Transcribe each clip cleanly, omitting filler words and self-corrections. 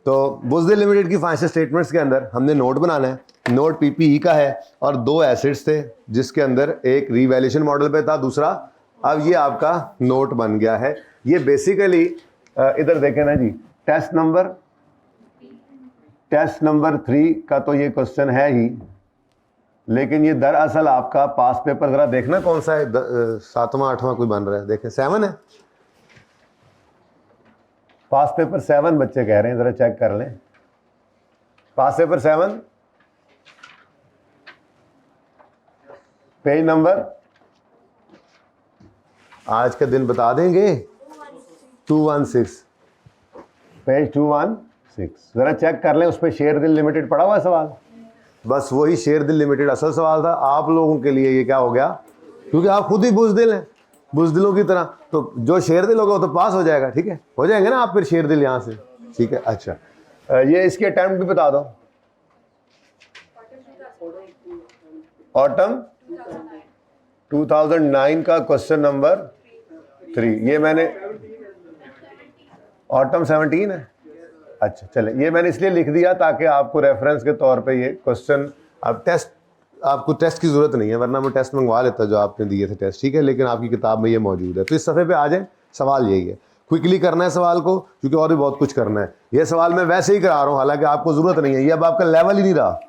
तो बुज़दिल लिमिटेड की financial statements के अंदर हमने नोट बनाना है। नोट पीपीई का है और 2 एसेट्स थे जिसके अंदर एक रीवैल्यूएशन मॉडल पे था, दूसरा अब ये आपका नोट बन गया है। ये बेसिकली इधर देखें ना जी, टेस्ट नंबर 3 का तो ये क्वेश्चन है ही, लेकिन ये दरअसल आपका पास पेपर जरा देखना कौन सा है, 7वां 8वां कोई बन रहा है, देखें 7 है पास पेपर 7 बच्चे कह रहे हैं, जरा चेक कर लें पास पेपर 7 पेज नंबर आज का दिन बता देंगे 216 पेज 216 जरा चेक कर लें, उस पर शेयर दिल लिमिटेड पड़ा हुआ सवाल, बस वही शेयर दिल लिमिटेड असल सवाल था। आप लोगों के लिए ये क्या हो गया, क्योंकि आप खुद ही बुज़दिल हैं, बुज़दिलों की तरह, तो जो शेयर दिल होगा वो तो पास हो जाएगा, ठीक है, हो जाएंगे ना आप फिर शेयर दिल यहाँ से, ठीक है। अच्छा ये इसकी अटेम्प्ट भी बता दो, ऑटम 2009 का क्वेश्चन नंबर 3, ये मैंने ऑटम 17 है, अच्छा चले, ये मैंने इसलिए लिख दिया ताकि आपको रेफरेंस के तौर पे ये क्वेश्चन, आप टेस्ट, आपको टेस्ट की जरूरत नहीं है, वरना मैं टेस्ट मंगवा लेता जो आपने दिए थे टेस्ट, ठीक है, लेकिन आपकी किताब में ये मौजूद है। तो इस सफ़े पे आ जाए, सवाल यही है, क्विकली करना है सवाल को, क्योंकि और भी बहुत कुछ करना है। ये सवाल मैं वैसे ही करा रहा हूँ, हालांकि आपको ज़रूरत नहीं है, ये अब आपका लेवल ही नहीं रहा,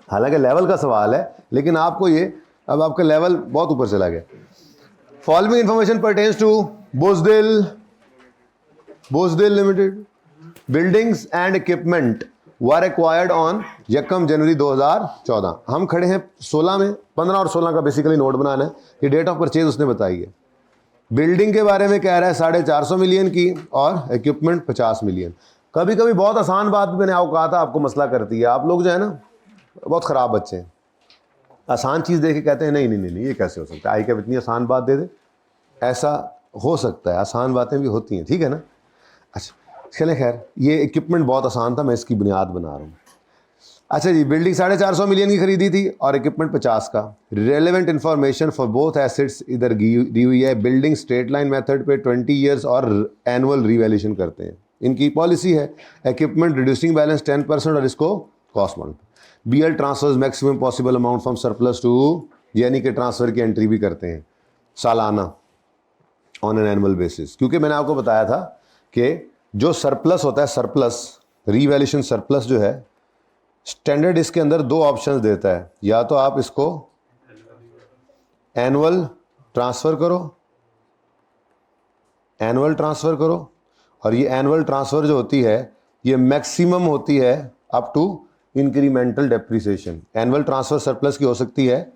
हालांकि लेवल का सवाल है, लेकिन आपको ये अब आपका लेवल बहुत ऊपर चला गया। Following information pertains to Buzdil limited, buildings and equipment were acquired on यकम जनवरी 2014। हम खड़े हैं 16 में, 15 और 16 का बेसिकली नोट बनाना है, ये डेट ऑफ परचेज उसने बताई है। बिल्डिंग के बारे में कह रहा है 450 मिलियन की और इक्विपमेंट 50 मिलियन। कभी कभी बहुत आसान बात भी मैंने आपको कहा था आपको मसला करती है, आप लोग जो है ना बहुत ख़राब बच्चे हैं, आसान चीज़ देख के कहते हैं नहीं नहीं नहीं ये कैसे हो सकता है, आई क्या इतनी आसान बात दे दे, ऐसा हो सकता है, आसान बातें भी होती हैं, ठीक है ना। अच्छा चले खैर, ये इक्विपमेंट बहुत आसान था, मैं इसकी बुनियाद बना रहा हूँ। अच्छा जी, बिल्डिंग 450 मिलियन की खरीदी थी और इक्विपमेंट 50 का। Relevant information for both assets इधर दी हुई है। बिल्डिंग स्ट्रेट लाइन मेथड पे 20 ईयर्स और एनुअल रिवैल्यूएशन करते हैं, इनकी पॉलिसी है। इक्विपमेंट रिड्यूसिंग बैलेंस 10% और इसको cost model. BL transfers maximum possible amount from surplus to, यानी कि ट्रांसफ़र की एंट्री भी करते हैं सालाना ऑन एन एनुअल बेसिस, क्योंकि मैंने आपको बताया था कि जो सरप्लस होता है, सरप्लस रीवैल्यूएशन सरप्लस जो है, स्टैंडर्ड इसके अंदर 2 ऑप्शंस देता है, या तो आप इसको एनुअल ट्रांसफ़र करो, और ये एनुअल ट्रांसफ़र जो होती है ये मैक्सिमम होती है up to incremental depreciation. Annual transfer surplus की हो सकती है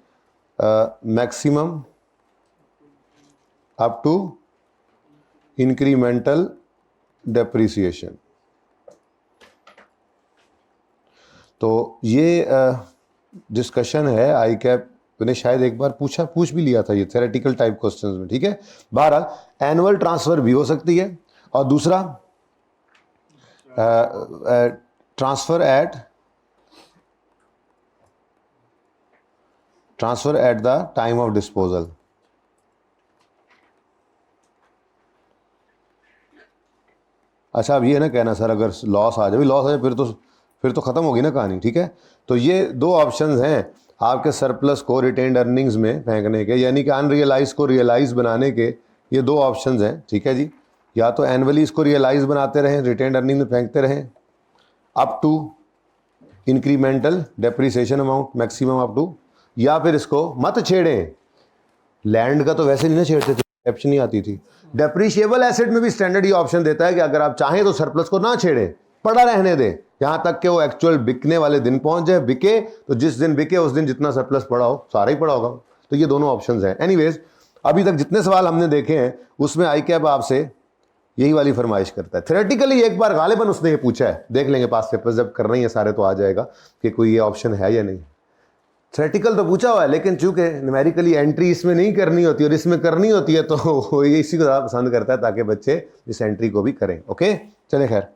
maximum up to incremental depreciation. तो ये डिस्कशन है आई कैप ने शायद एक बार पूछ भी लिया था ये थ्योरेटिकल टाइप क्वेश्चंस में, ठीक है। बहरहाल एनुअल ट्रांसफ़र भी हो सकती है, और दूसरा transfer at the time of disposal. अच्छा अब ये ना कहना सर अगर लॉस आ जाए फिर तो ख़त्म होगी ना कहानी, ठीक है। तो ये 2 ऑप्शंस हैं आपके सरप्लस को रिटेन्ड अर्निंग्स में फेंकने के, यानी कि अनरियलाइज को रियलाइज बनाने के, ये 2 ऑप्शंस हैं, ठीक है जी। या तो एनुअली इसको रियलाइज बनाते रहें, रिटेन्ड अर्निंग में फेंकते रहें up to incremental depreciation amount maximum up to, या फिर इसको मत छेड़ें। लैंड का तो वैसे नहीं ना छेड़ते थे, एक्सेप्शन नहीं आती थी। डेप्रिशिएबल एसेट में भी स्टैंडर्ड ये ऑप्शन देता है कि अगर आप चाहें तो सरप्लस को ना छेड़ें, पड़ा रहने दें यहाँ तक कि वो एक्चुअल बिकने वाले दिन पहुंच जाए। बिके तो जिस दिन बिके उस दिन जितना सरप्लस पड़ा हो सारा ही पड़ा होगा। तो ये दोनों ऑप्शंस हैं। एनीवेज अभी तक जितने सवाल हमने देखे हैं उसमें आई कैप आपसे यही वाली फरमाइश करता है। थ्योरेटिकली एक बार गालिबन उसने ये पूछा है, देख लेंगे पास पेपर जब करना ही है सारे तो आ जाएगा कि कोई ये ऑप्शन है या नहीं। थ्योरेटिकल तो पूछा हुआ है, लेकिन चूंकि न्यूमेरिकली एंट्री इसमें नहीं करनी होती और इसमें करनी होती है तो ये इसी को ज़्यादा पसंद करता है ताकि बच्चे इस एंट्री को भी करें। ओके चले खैर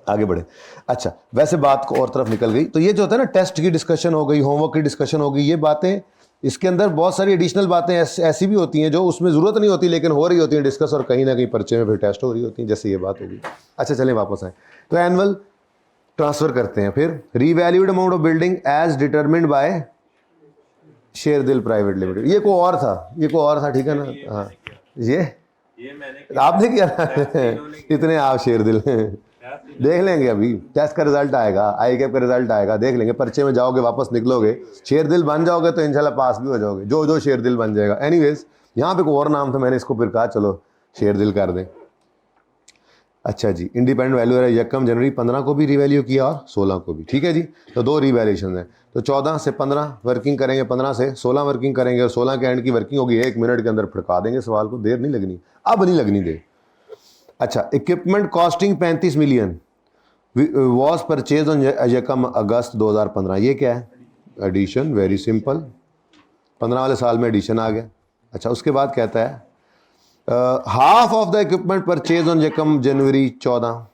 आगे बढ़े। अच्छा वैसे बात को और तरफ निकल गई, तो ये जो होता है ना टेस्ट की डिस्कशन हो गई, होमवर्क की डिस्कशन हो गई, ये बातें इसके अंदर बहुत सारी एडिशनल बातें ऐसी भी होती हैं जो उसमें ज़रूरत नहीं होती लेकिन हो रही होती हैं डिस्कस, और कहीं ना कहीं पर्चे में फिर टेस्ट हो रही होती हैं, जैसे ये बात होगी। अच्छा चलें वापस आए। तो एनुअल ट्रांसफर करते हैं। फिर revalued amount of building as determined by Sherdil private limited, ये को और था, ठीक है ना। हाँ ये मैंने आपने किया इतने आप शेरदिल देख लेंगे, अभी टेस्ट का रिजल्ट आएगा, आई कैप का रिजल्ट आएगा, देख लेंगे, पर्चे में जाओगे वापस निकलोगे, शेरदिल बन जाओगे तो इंशाल्लाह पास भी हो जाओगे, जो शेरदिल बन जाएगा। एनीवेज यहाँ पे कोई और नाम था, मैंने इसको फिर कहा चलो शेरदिल कर दें। अच्छा जी, इंडिपेंडेंट वैल्यू है यकम जनवरी 15 को भी रिवैल्यू किया और 16 को भी, ठीक है जी। तो 2 रिवैल्यूशन हैं, तो 14 से 15 वर्किंग करेंगे, 15 से 16 वर्किंग करेंगे, और 16 के एंड की वर्किंग होगी, 1 मिनट के अंदर फड़का देंगे सवाल को, देर नहीं लगनी, अब नहीं लगनी देर। अच्छा, equipment costing 35 million was purchase on यकम अगस्त 2015, ये क्या है? एडिशन, वेरी सिंपल, 15 वाले साल में एडिशन आ गया। अच्छा, उसके बाद कहता है half of the equipment purchase on यकम जनवरी 14,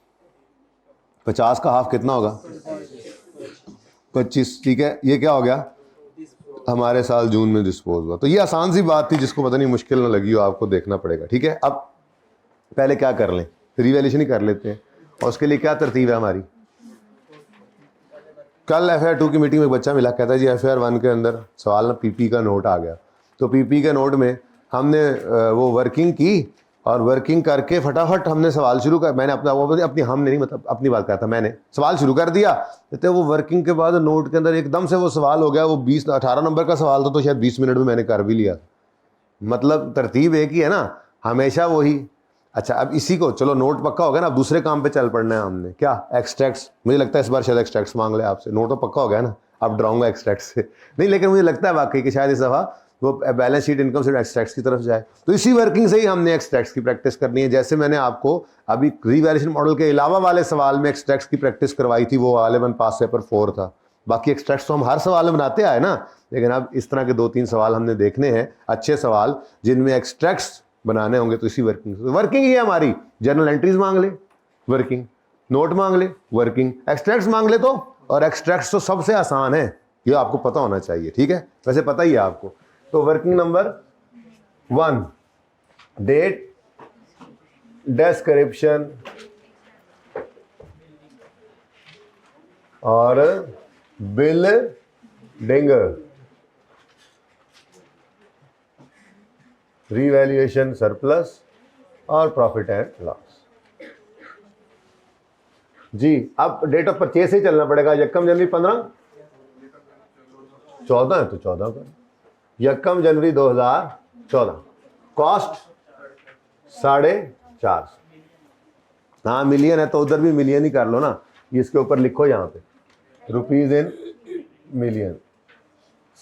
50 का हाफ कितना होगा? 25, ठीक है। ये क्या हो गया? हमारे साल जून में डिस्पोज हुआ। तो ये आसान सी बात थी, जिसको पता नहीं मुश्किल ना लगी हो, आपको देखना पड़ेगा, ठीक है। अब पहले क्या कर लें, रिवैल्यूएशन ही कर लेते हैं, और उसके लिए क्या तरतीब है हमारी। कल FIR 2 की मीटिंग में एक बच्चा मिला, कहता है जी FIR 1 के अंदर सवाल ना PP का नोट आ गया, तो PP के नोट में हमने वो वर्किंग की, और वर्किंग करके फटाफट हमने सवाल शुरू कर, मैंने हमने नहीं, मतलब अपनी बात करता, मैंने सवाल शुरू कर दिया, तो वो वर्किंग के बाद नोट के अंदर एकदम से वो सवाल हो गया, वो 18 नंबर का सवाल था, तो शायद 20 मिनट में मैंने कर भी लिया। मतलब तरतीब एक ही है ना, हमेशा वही। अच्छा, अब इसी को, चलो नोट पक्का हो गया ना, अब दूसरे काम पे चल पड़ना है हमने। क्या? एक्सट्रैक्ट्स। मुझे लगता है इस बार शायद एक्सट्रैक्ट्स मांग ले आपसे, नोट तो पक्का हो गया ना, अब डराऊंगा एक्सट्रैक्ट से नहीं, लेकिन मुझे लगता है वाकई कि शायद इस दफ़ा वो बैलेंस शीट इनकम से एक्सट्रैक्ट्स की तरफ जाए, तो इसी वर्किंग से ही हमने एक्सट्रैक्ट्स की प्रैक्टिस करनी है। जैसे मैंने आपको अभी रिवैल्यूएशन मॉडल के अलावा वाले सवाल में एक्सट्रैक्ट्स की प्रैक्टिस करवाई थी, वो गालिबन पास पेपर 4 था। बाकी एक्सट्रैक्ट्स तो हम हर सवाल में बनाते आए ना, लेकिन अब इस तरह के 2-3 सवाल हमने देखने हैं, अच्छे सवाल जिनमें एक्सट्रैक्ट्स बनाने होंगे, तो इसी वर्किंग ही है हमारी। जर्नल एंट्रीज मांग ले, वर्किंग, नोट मांग ले, वर्किंग, एक्सट्रैक्ट्स मांग ले, तो और एक्सट्रैक्ट्स तो सबसे आसान है, ये आपको पता होना चाहिए, ठीक है, वैसे पता ही है आपको। तो वर्किंग नंबर 1, डेट, डिस्क्रिप्शन और बिल्डिंग, रिवैल्यूएशन, सरप्लस और प्रॉफिट एंड लॉस। जी, अब डेट ऑफ परचेज से चलना पड़ेगा। यकम जनवरी 15, 14 है तो 14 पर, यकम जनवरी 2014, कॉस्ट 450। हाँ मिलियन है तो उधर भी मिलियन ही कर लो ना, इसके ऊपर लिखो यहाँ पे रुपीज इन मिलियन।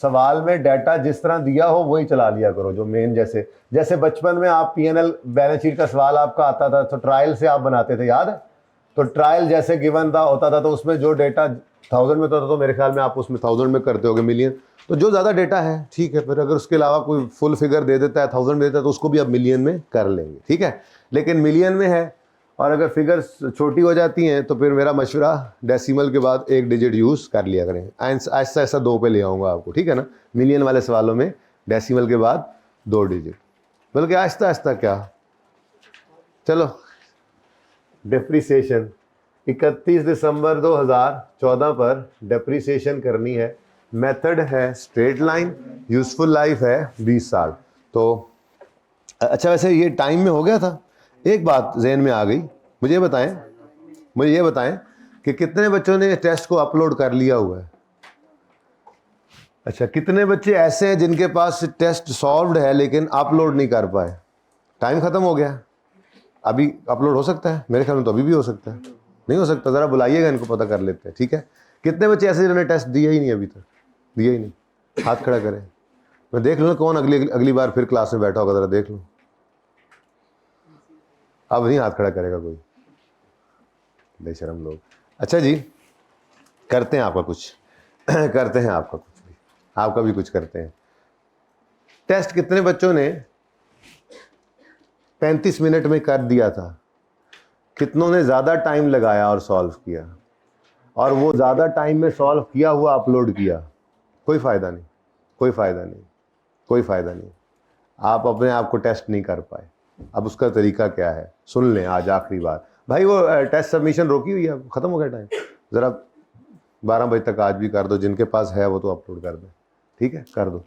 सवाल में डाटा जिस तरह दिया हो वही चला लिया करो, जो मेन, जैसे बचपन में आप P&L बैलेंस शीट का सवाल आपका आता था तो ट्रायल से आप बनाते थे, याद है? तो ट्रायल जैसे गिवन था होता था, तो उसमें जो डेटा 1000 में होता था, तो मेरे ख्याल में आप उसमें 1000 में करते होगे मिलियन, तो जो ज़्यादा डेटा है ठीक है, फिर अगर उसके अलावा कोई फुल फिगर दे देता है, 1000 में देता है, तो उसको भी आप मिलियन में कर लेंगे, ठीक है। लेकिन मिलियन में है, और अगर फिगर्स छोटी हो जाती हैं तो फिर मेरा मशवरा डेसिमल के बाद 1 डिजिट यूज़ कर लिया करें। ऐसा ऐसा 2 पे ले आऊँगा आपको, ठीक है ना। मिलियन वाले सवालों में डेसिमल के बाद 2 डिजिट, बल्कि आहिस्ता आहिस्ता क्या। चलो, डिप्रिसिएशन 31 दिसंबर 2014 पर डिप्रिसिएशन करनी है। मेथड है स्ट्रेट लाइन, यूजफुल लाइफ है 20 साल। तो अच्छा, वैसे ये टाइम में हो गया था। एक बात जहन में आ गई, मुझे ये बताएं कि कितने बच्चों ने टेस्ट को अपलोड कर लिया हुआ है। अच्छा, कितने बच्चे ऐसे हैं जिनके पास टेस्ट सॉल्व्ड है लेकिन अपलोड नहीं कर पाए? टाइम ख़त्म हो गया, अभी अपलोड हो सकता है, मेरे ख्याल में तो अभी भी हो सकता है, नहीं हो सकता, ज़रा बुलाइएगा इनको, पता कर लेते हैं, ठीक है। कितने बच्चे ऐसे जिन्होंने टेस्ट दिया ही नहीं, अभी तक दिया ही नहीं? हाथ खड़ा करें, मैं देख लूँ कौन अगली बार फिर क्लास में बैठा होगा, ज़रा देख लूँ। अब नहीं हाथ खड़ा करेगा कोई, बेशरम लोग। अच्छा जी, करते हैं आपका कुछ करते हैं आपका कुछ भी, आपका भी कुछ करते हैं। टेस्ट कितने बच्चों ने 35 मिनट में कर दिया था? कितनों ने ज़्यादा टाइम लगाया और सॉल्व किया, और वो ज़्यादा टाइम में सॉल्व किया हुआ अपलोड किया? कोई फ़ायदा नहीं, कोई फ़ायदा नहीं, कोई फ़ायदा नहीं। आप अपने आप को टेस्ट नहीं कर पाए। अब उसका तरीका क्या है सुन लें आज, आखिरी बार। भाई वो टेस्ट सबमिशन रोकी हुई है, ख़त्म हो गया टाइम, ज़रा 12 बजे तक आज भी कर दो, जिनके पास है वो तो अपलोड कर दें, ठीक है, कर दो।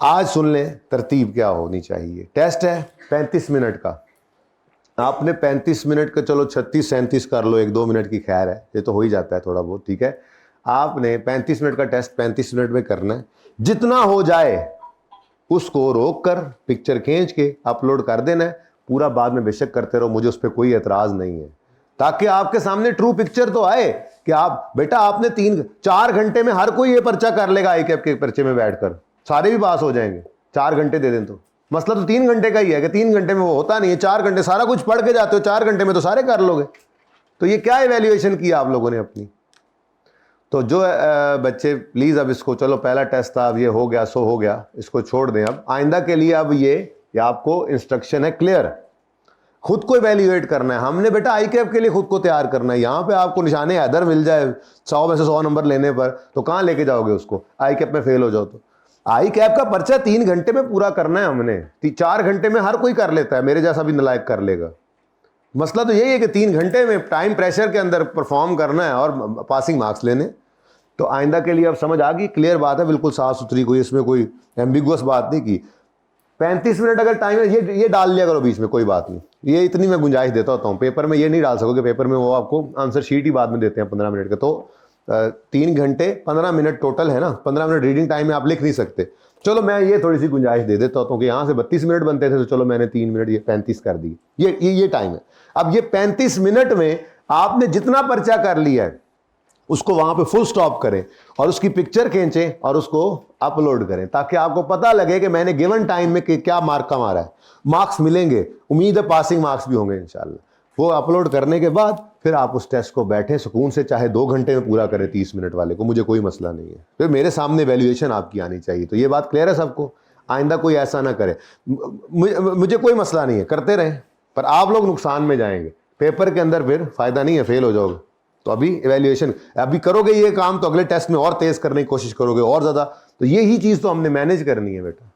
आज सुन लें तरतीब क्या होनी चाहिए। टेस्ट है 35 मिनट का, आपने 35 मिनट का, चलो 36-37 कर लो, 1-2 मिनट की खैर है, ये तो हो ही जाता है थोड़ा बहुत, ठीक है। आपने 35 मिनट का टेस्ट 35 मिनट में करना है, जितना हो जाए उसको रोक कर पिक्चर खींच के अपलोड कर देना है। पूरा बाद में बेशक करते रहो, मुझे उस पर कोई एतराज़ नहीं है, ताकि आपके सामने ट्रू पिक्चर तो आए कि आप बेटा आपने 3-4 घंटे में हर कोई ये पर्चा कर लेगा, आई कैप के पर्चे में बैठकर सारे भी पास हो जाएंगे। 4 घंटे दे दें तो मसला तो 3 घंटे का ही है कि 3 घंटे में वो होता नहीं है, 4 घंटे सारा कुछ पढ़ के जाते हो, 4 घंटे में तो सारे कर लोगे। तो ये क्या इवैल्यूएशन किया आप लोगों ने अपनी। तो जो बच्चे प्लीज़ अब इसको, चलो पहला टेस्ट था, अब ये हो गया सो हो गया, इसको छोड़ दें। अब आइंदा के लिए अब ये आपको इंस्ट्रक्शन है क्लियर, खुद को इवैल्यूएट करना है हमने बेटा, आई कैप के लिए खुद को तैयार करना है। यहाँ पे आपको निशाने हैदर मिल जाए 100 में से 100 नंबर लेने पर, तो कहाँ लेके जाओगे उसको, आई कैप में फेल हो जाओ तो। आई कैप का पर्चा 3 घंटे में पूरा करना है हमने, 4 घंटे में हर कोई कर लेता है, मेरे जैसा भी नालायक कर लेगा। मसला तो यही है कि 3 घंटे में टाइम प्रेशर के अंदर परफॉर्म करना है और पासिंग मार्क्स लेने। तो आइंदा के लिए अब समझ आ गई, क्लियर बात है, बिल्कुल साफ सुथरी, कोई इसमें कोई एम्बिगुअस बात नहीं की। 35 मिनट अगर टाइम है, ये डाल लिया करो बीच में, कोई बात नहीं, ये इतनी मैं गुंजाइश देता होता हूँ। पेपर में ये नहीं डाल सकोगे, पेपर में वो आपको आंसर शीट ही बाद में देते हैं 15 मिनट का। तो 3 घंटे 15 मिनट टोटल है ना, 15 मिनट रीडिंग टाइम में आप लिख नहीं सकते। चलो मैं ये थोड़ी सी गुंजाइश दे देता हूँ कि यहाँ से 32 मिनट बनते थे, तो चलो मैंने 3 मिनट ये 35 कर दी, ये टाइम है। अब ये 35 मिनट में आपने जितना पर्चा कर लिया है उसको वहां पे फुल स्टॉप करें और उसकी पिक्चर खींचें और उसको अपलोड करें, ताकि आपको पता लगे कि मैंने गिवन टाइम में क्या मार्क का मारा है। मार्क्स मिलेंगे, उम्मीद है पासिंग मार्क्स भी होंगे इंशाल्लाह। वो अपलोड करने के बाद फिर आप उस टेस्ट को बैठे सुकून से, चाहे 2 घंटे में पूरा करें 30 मिनट वाले को, मुझे कोई मसला नहीं है। फिर मेरे सामने वैल्यूएशन आपकी आनी चाहिए। तो ये बात क्लियर है सबको, आइंदा कोई ऐसा ना करे। मुझे कोई मसला नहीं है, करते रहें, पर आप लोग नुकसान में जाएंगे पेपर के अंदर, फिर फायदा नहीं है, फेल हो जाओगे। तो अभी इवैल्यूएशन अभी करोगे ये काम, तो अगले टेस्ट में और तेज करने की कोशिश करोगे और ज़्यादा। तो यही चीज़ तो हमने मैनेज करनी है बेटा,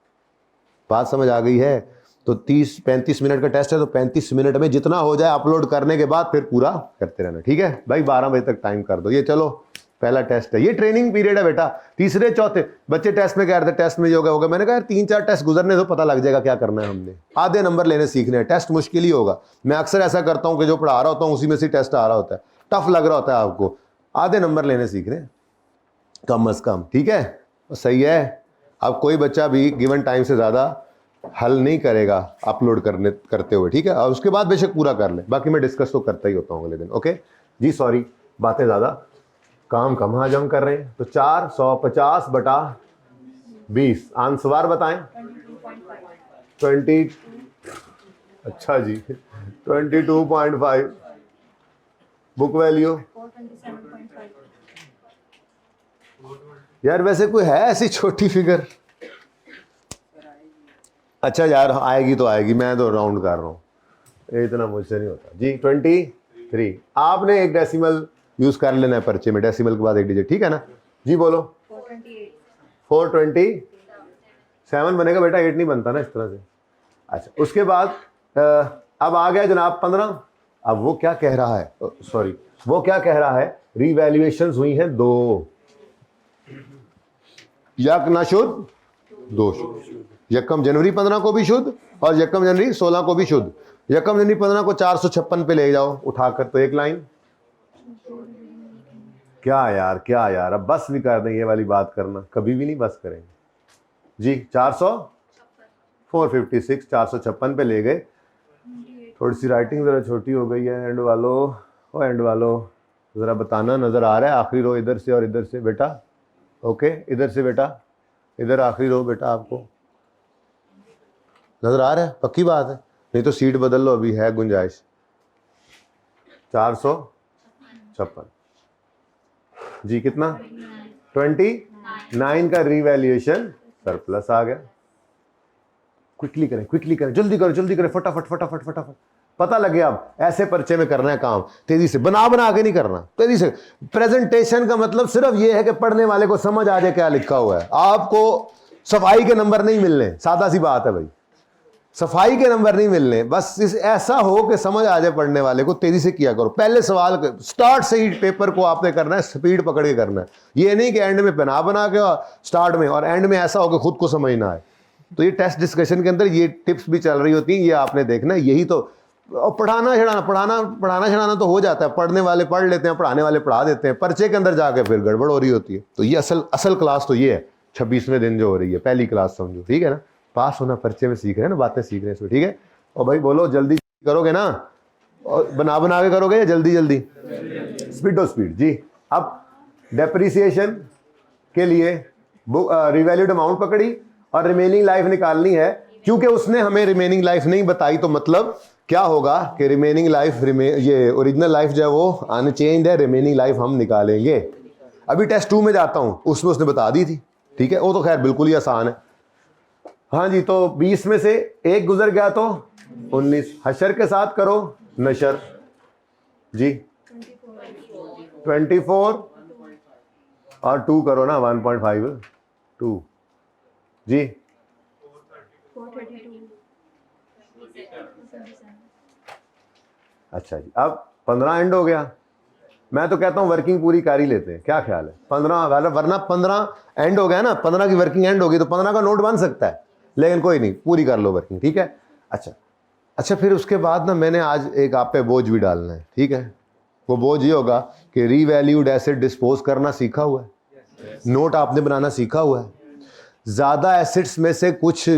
बात समझ आ गई है। तो 30-35 मिनट का टेस्ट है, तो 35 मिनट में जितना हो जाए अपलोड करने के बाद फिर पूरा करते रहना, ठीक है भाई। 12 बजे तक टाइम कर दो। ये चलो पहला टेस्ट है, ये ट्रेनिंग पीरियड है बेटा। तीसरे चौथे बच्चे टेस्ट में कह रहे थे टेस्ट में योगा होगा, मैंने कहा 3-4 टेस्ट गुजरने तो पता लग जाएगा क्या करना है हमने। आधे नंबर लेने सीखने हैं, टेस्ट मुश्किल ही होगा। मैं अक्सर ऐसा करता हूँ कि जो पढ़ा रहा होता हूँ उसी में से टेस्ट आ रहा होता है, टफ लग रहा होता है आपको, आधे नंबर लेने सीखने कम अज कम, ठीक है, सही है। अब कोई बच्चा भी गिवन टाइम से ज़्यादा हल नहीं करेगा अपलोड करते हुए, ठीक है। और उसके बाद बेशक पूरा कर ले, बाकी मैं डिस्कस तो करता ही होता हूँ अगले दिन। ओके जी, सॉरी बातें ज़्यादा, काम कम आज हम कर रहे हैं। तो 450/20 आंसर बताएं। 20, अच्छा जी 22.5। बुक वैल्यू यार वैसे कोई है ऐसी छोटी फिगर? अच्छा यार आएगी तो आएगी, मैं तो राउंड कर रहा हूँ, इतना मुझसे नहीं होता जी। 23 आपने एक डेसिमल यूज कर लेना है पर्चे में, डेसिमल के बाद एक डिजिट, ठीक है ना जी। बोलो 427 बनेगा बेटा, 8 नहीं बनता ना इस तरह से। अच्छा उसके बाद अब आ गया जनाब 15। अब वो क्या कह रहा है, सॉरी वो क्या कह रहा है, रीवैल्यूएशंस हुई हैं 2, यक ना शुद्ध 2 शुद्ध, यकम जनवरी 15 को भी शुद्ध और यकम जनवरी 16 को भी शुद्ध। यकम जनवरी 15 को 456 पे ले जाओ उठाकर, तो एक लाइन। क्या यार अब बस भी कर दें, ये वाली बात करना कभी भी नहीं बस करेंगे जी। 456 456 पे ले गए। थोड़ी सी राइटिंग ज़रा छोटी हो गई है, एंड वालों ज़रा बताना नज़र आ रहा है? आखिरी रो इधर से और इधर से बेटा, ओके इधर से बेटा, इधर आखिरी रो बेटा, आपको नज़र आ रहा है? पक्की बात है, नहीं तो सीट बदल लो, अभी है गुंजाइश। 456 जी, कितना 29 का रीवैल्यूएशन सरप्लस आ गया। क्विकली करें, जल्दी करें, फटाफट पता लगे। अब ऐसे पर्चे में करना है काम, तेजी से बना के नहीं करना, तेजी से। प्रेजेंटेशन का मतलब सिर्फ ये है कि पढ़ने वाले को समझ आ जाए क्या लिखा हुआ है, आपको सफाई के नंबर नहीं मिलने, सादा सी बात है भाई। सफाई के नंबर नहीं मिलने, बस इस ऐसा हो कि समझ आ जाए पढ़ने वाले को, तेजी से किया करो। पहले सवाल स्टार्ट से ही पेपर को आपने करना है, स्पीड पकड़ के करना है। ये नहीं कि एंड में बना के स्टार्ट में और एंड में ऐसा हो कि खुद को समझ ना आए। तो ये टेस्ट डिस्कशन के अंदर ये टिप्स भी चल रही होती हैं, ये आपने देखना है। यही तो, और पढ़ाना छड़ाना तो हो जाता है, पढ़ने वाले पढ़ लेते हैं, पढ़ाने वाले पढ़ा देते हैं, पर्चे के अंदर जाके फिर गड़बड़ हो रही होती है। तो ये असल क्लास तो ये है, 26वें दिन जो हो रही है, पहली क्लास समझो, ठीक है ना। पास होना पर्चे में सीख रहे हैं ना, बातें सीख रहे हैं इसमें, ठीक है। और भाई बोलो जल्दी करोगे ना, और बना के करोगे या जल्दी स्पीड जी। अब डेप्रिसिएशन के लिए रिवैल्यूड अमाउंट पकड़ी और रिमेनिंग लाइफ निकालनी है। क्योंकि उसने हमें रिमेनिंग लाइफ नहीं बताई, तो मतलब क्या होगा कि रिमेनिंग लाइफ, ये ओरिजिनल लाइफ जो है वो अनचेंज है, रिमेनिंग लाइफ हम निकालेंगे। अभी टेस्ट 2 में जाता हूं, उसमें उसने बता दी थी, ठीक है। वो तो खैर बिल्कुल ही आसान है। हाँ जी, तो 20 में से 1 गुजर गया तो 19। हशर के साथ करो नशर जी, 24 और 2 करो ना, 1.52 जी। अच्छा जी, अब 15 एंड हो गया। मैं तो कहता हूं वर्किंग पूरी कर ही लेते हैं, क्या ख्याल है? 15 वरना 15 एंड हो गया ना, 15 की वर्किंग एंड होगी तो 15 का नोट बन सकता है, लेकिन कोई नहीं, पूरी कर लो वर्किंग, ठीक है। अच्छा फिर उसके बाद ना मैंने आज एक आप पे बोझ भी डालना है, ठीक है। वो बोझ ये होगा कि रीवैल्यूड एसेट डिस्पोज करना सीखा हुआ है, नोट आपने बनाना सीखा हुआ है। ज़्यादा एसेट्स में से कुछ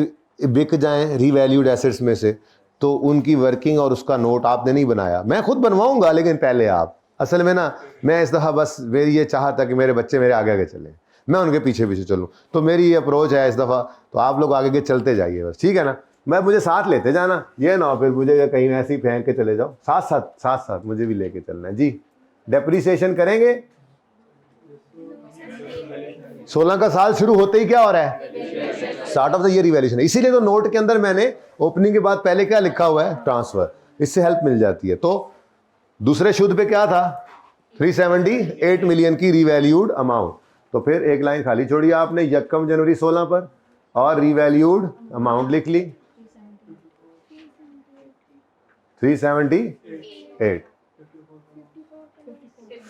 बिक जाएं रीवैल्यूड एसेट्स में से, तो उनकी वर्किंग और उसका नोट आपने नहीं बनाया। मैं खुद बनवाऊंगा, लेकिन पहले आप, असल में ना मैं इस दफ़ा बस मेरी ये चाहता कि मेरे बच्चे मेरे आगे आगे चलें, मैं उनके पीछे पीछे चलूं। तो मेरी ये अप्रोच है इस दफ़ा, तो आप लोग आगे आगे चलते जाइए बस, ठीक है ना। मैं मुझे साथ लेते जाना, ये ना फिर मुझे कहीं ऐसे ही फेंक के चले जाओ, साथ मुझे भी लेके चलना है जी। डेप्रिसिएशन करेंगे। 16 का साल शुरू होते ही क्या हो रहा है? Start of the year revaluation. इसीलिए तो नोट के अंदर मैंने ओपनिंग के बाद पहले क्या लिखा हुआ है? ट्रांसफर। इससे हेल्प मिल जाती है। तो दूसरे शुद्ध पे क्या था? 378 मिलियन की रिवैल्यूड अमाउंट। तो फिर एक लाइन खाली छोड़ी आपने यकम जनवरी 16 पर और रिवैल्यूड अमाउंट लिख ली 378।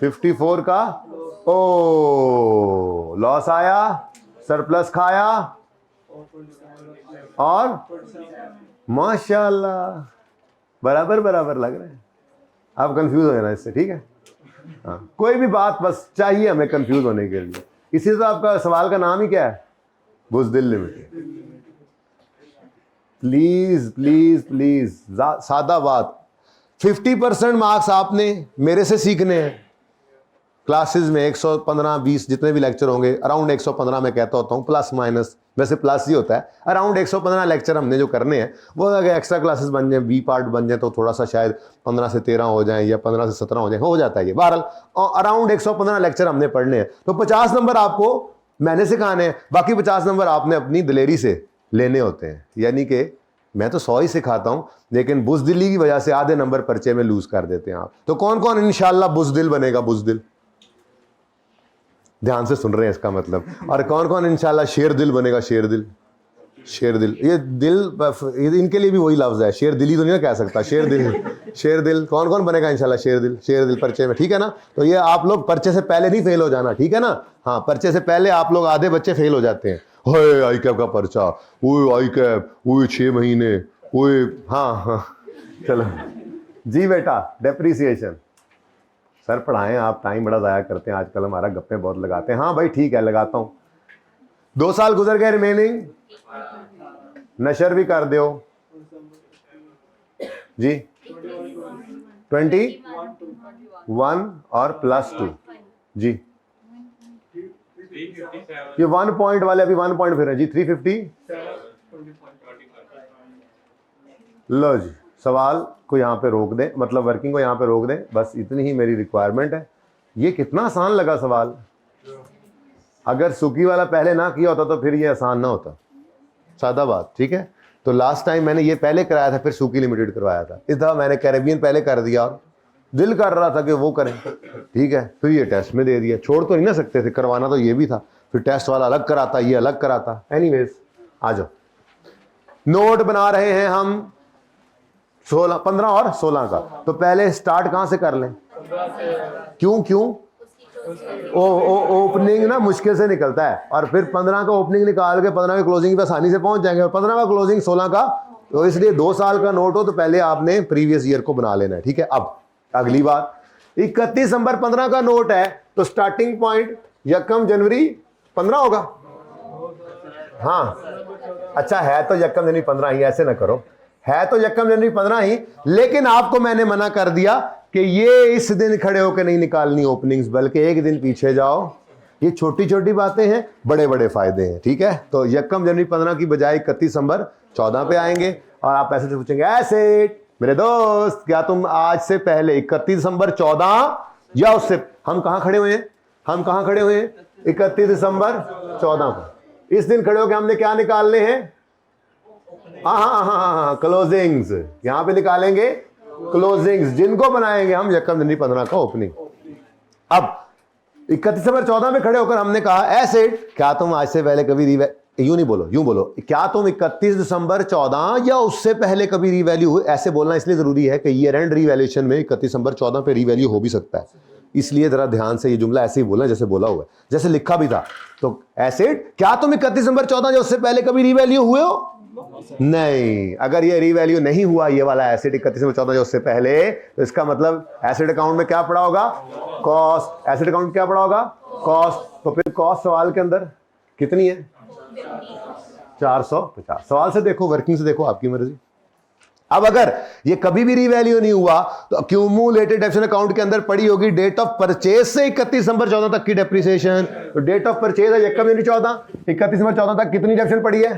54 का ओ लॉस आया, सरप्लस खाया और माशाल्लाह बराबर लग रहे हैं। आप कंफ्यूज हो जाना इससे, ठीक है। हाँ, कोई भी बात बस चाहिए हमें कंफ्यूज होने के लिए। इसी तो आपका सवाल का नाम ही क्या है? बुज़दिल लिमिटेड। प्लीज सादा बात। 50% मार्क्स आपने मेरे से सीखने हैं। क्लासेस में 115-20 जितने भी लेक्चर होंगे, अराउंड 115 मैं कहता होता हूँ, प्लस माइनस, वैसे प्लस ही होता है। अराउंड 115 लेक्चर हमने जो करने हैं, वो अगर एक्स्ट्रा क्लासेस बन जाए, बी पार्ट बन जाए, तो थोड़ा सा शायद 15 से 13 हो जाए या 15 से 17 हो जाए, हो जाता है ये। बहरहाल अराउंड 115 लेक्चर हमने पढ़ने हैं। तो 50 नंबर आपको मैंने सिखाने हैं, बाकी 50 नंबर आपने अपनी दिलेरी से लेने होते हैं। यानी कि मैं तो 100 ही सिखाता हूं, लेकिन बुज़दिली की वजह से आधे नंबर पर्चे में लूज कर देते हैं आप। तो कौन कौन इंशाल्लाह बुज़दिल बनेगा? बुज़दिल ध्यान से सुन रहे हैं इसका मतलब। और कौन कौन इंशाल्लाह शेर दिल बनेगा? शेर दिल। ये दिल इनके लिए भी वही लफ्ज है, शेर दिली तो नहीं ना कह सकता, शेर दिल। कौन कौन बनेगा इंशाल्लाह शेर दिल पर्चे में, ठीक है ना। तो ये आप लोग पर्चे से पहले नहीं फेल हो जाना, ठीक है ना। हाँ, पर्चे से पहले आप लोग आधे बच्चे फेल हो जाते हैं। ओए आई कैप का पर्चा, ओए आई कैप, ओए 6 महीने, ओए हाँ चलो जी बेटा। डेप्रिसिएशन सर पढ़ाएं, आप टाइम बड़ा ज़ाया करते हैं आजकल, हमारा गप्पे बहुत लगाते हैं। हाँ भाई ठीक है, लगाता हूँ। 2 साल गुजर गए, रिमेनिंग नशर भी कर दो जी। 21 और +2 जी। ये 1 पॉइंट वाले अभी 1 पॉइंट फिर है जी। 350। लो जी, सवाल को यहाँ पे रोक दें, मतलब वर्किंग को यहाँ पे रोक दें, बस इतनी ही मेरी रिक्वायरमेंट है। ये कितना आसान लगा सवाल। अगर सुकी वाला पहले ना किया होता तो फिर ये आसान ना होता, सादा बात, ठीक है। तो लास्ट टाइम मैंने ये पहले कराया था, फिर सुकी लिमिटेड करवाया था। इस दफ़ा मैंने कैरेबियन पहले कर दिया और दिल कर रहा था कि वो करें, ठीक है। फिर ये टेस्ट में दे दिया, छोड़ तो नहीं ना सकते थे, करवाना तो ये भी था। फिर टेस्ट वाला अलग कराता, ये अलग कराता। एनीवेज आ जाओ। नोट बना रहे हैं हम 16, 15 और 16 का, तो पहले स्टार्ट कहां से कर लें? क्यों क्यों? ओपनिंग ना मुश्किल से निकलता है, और फिर 15 का ओपनिंग निकाल के 15 की क्लोजिंग पे आसानी से पहुंच जाएंगे, और 15 का क्लोजिंग 16 का, तो इसलिए 2 साल का नोट हो तो पहले आपने प्रीवियस ईयर को बना लेना है, ठीक है। अब अगली बात, 31 दिसंबर 15 का नोट है, तो स्टार्टिंग पॉइंट यकम जनवरी 15 होगा। हाँ अच्छा, है तो यकम जनवरी 15 ही, ऐसे ना करो, है तो यकम जनवरी 15 ही, लेकिन आपको मैंने मना कर दिया कि ये इस दिन खड़े होकर नहीं निकालनी ओपनिंग्स, बल्कि एक दिन पीछे जाओ। ये छोटी छोटी बातें हैं, बड़े बड़े फायदे हैं, ठीक है। तो यकम जनवरी 15 की बजाय 31 दिसंबर 14 पे आएंगे, और आप ऐसे से पूछेंगे, ऐसे मेरे दोस्त क्या तुम आज से पहले 31 दिसंबर 14 या उससे, हम कहां खड़े हुए हैं? हम कहां खड़े हुए हैं? 31 दिसंबर 14 को। इस दिन खड़े होकर हमने क्या निकालने हैं? हाँ, क्लोजिंग्स यहां पे निकालेंगे, क्लोजिंग्स जिनको बनाएंगे हम यकम जनवरी 15 का ओपनिंग। अब 31 दिसंबर 14 में खड़े होकर हमने कहा, ऐसे क्या तुम आज से पहले कभी यूं नहीं बोलो, यूं बोलो, क्या तुम 31 दिसंबर 14 या उससे पहले कभी रीवैल्यू हुए? ऐसे बोलना इसलिए जरूरी है कि ईयर एंड रीवैल्यूएशन में 31 दिसंबर 14 पे रीवैल्यू हो भी सकता है, इसलिए जरा ध्यान से ये जुमला ऐसे ही बोलना जैसे बोला हुआ है, जैसे लिखा भी था। तो एसिड, क्या तुम 31 दिसंबर 14 या उससे पहले कभी रीवैल्यू हुए हो? नहीं। अगर ये रीवैल्यू नहीं हुआ, ये वाला एसिड 31 दिसंबर 14 या उससे पहले, तो इसका मतलब एसिड अकाउंट में क्या पड़ा होगा? कॉस्ट। एसिड अकाउंट में क्या पड़ा होगा? कॉस्ट। तो फिर कॉस्ट सवाल के अंदर कितनी है? 450। सवाल से देखो, वर्किंग से देखो, आपकी मर्जी। अब अगर ये कभी भी रीवैल्यू नहीं हुआ, तो अक्यूमुलेटेड डेप्रिसिएशन अकाउंट के अंदर पड़ी होगी डेट ऑफ परचेज से 31 दिसंबर 14 तक की डेप्रिसिएशन। तो डेट ऑफ परचेज है यकम जनवरी 14, 31 दिसंबर 14 तक कितनी डेप्रिसिएशन पड़ी है?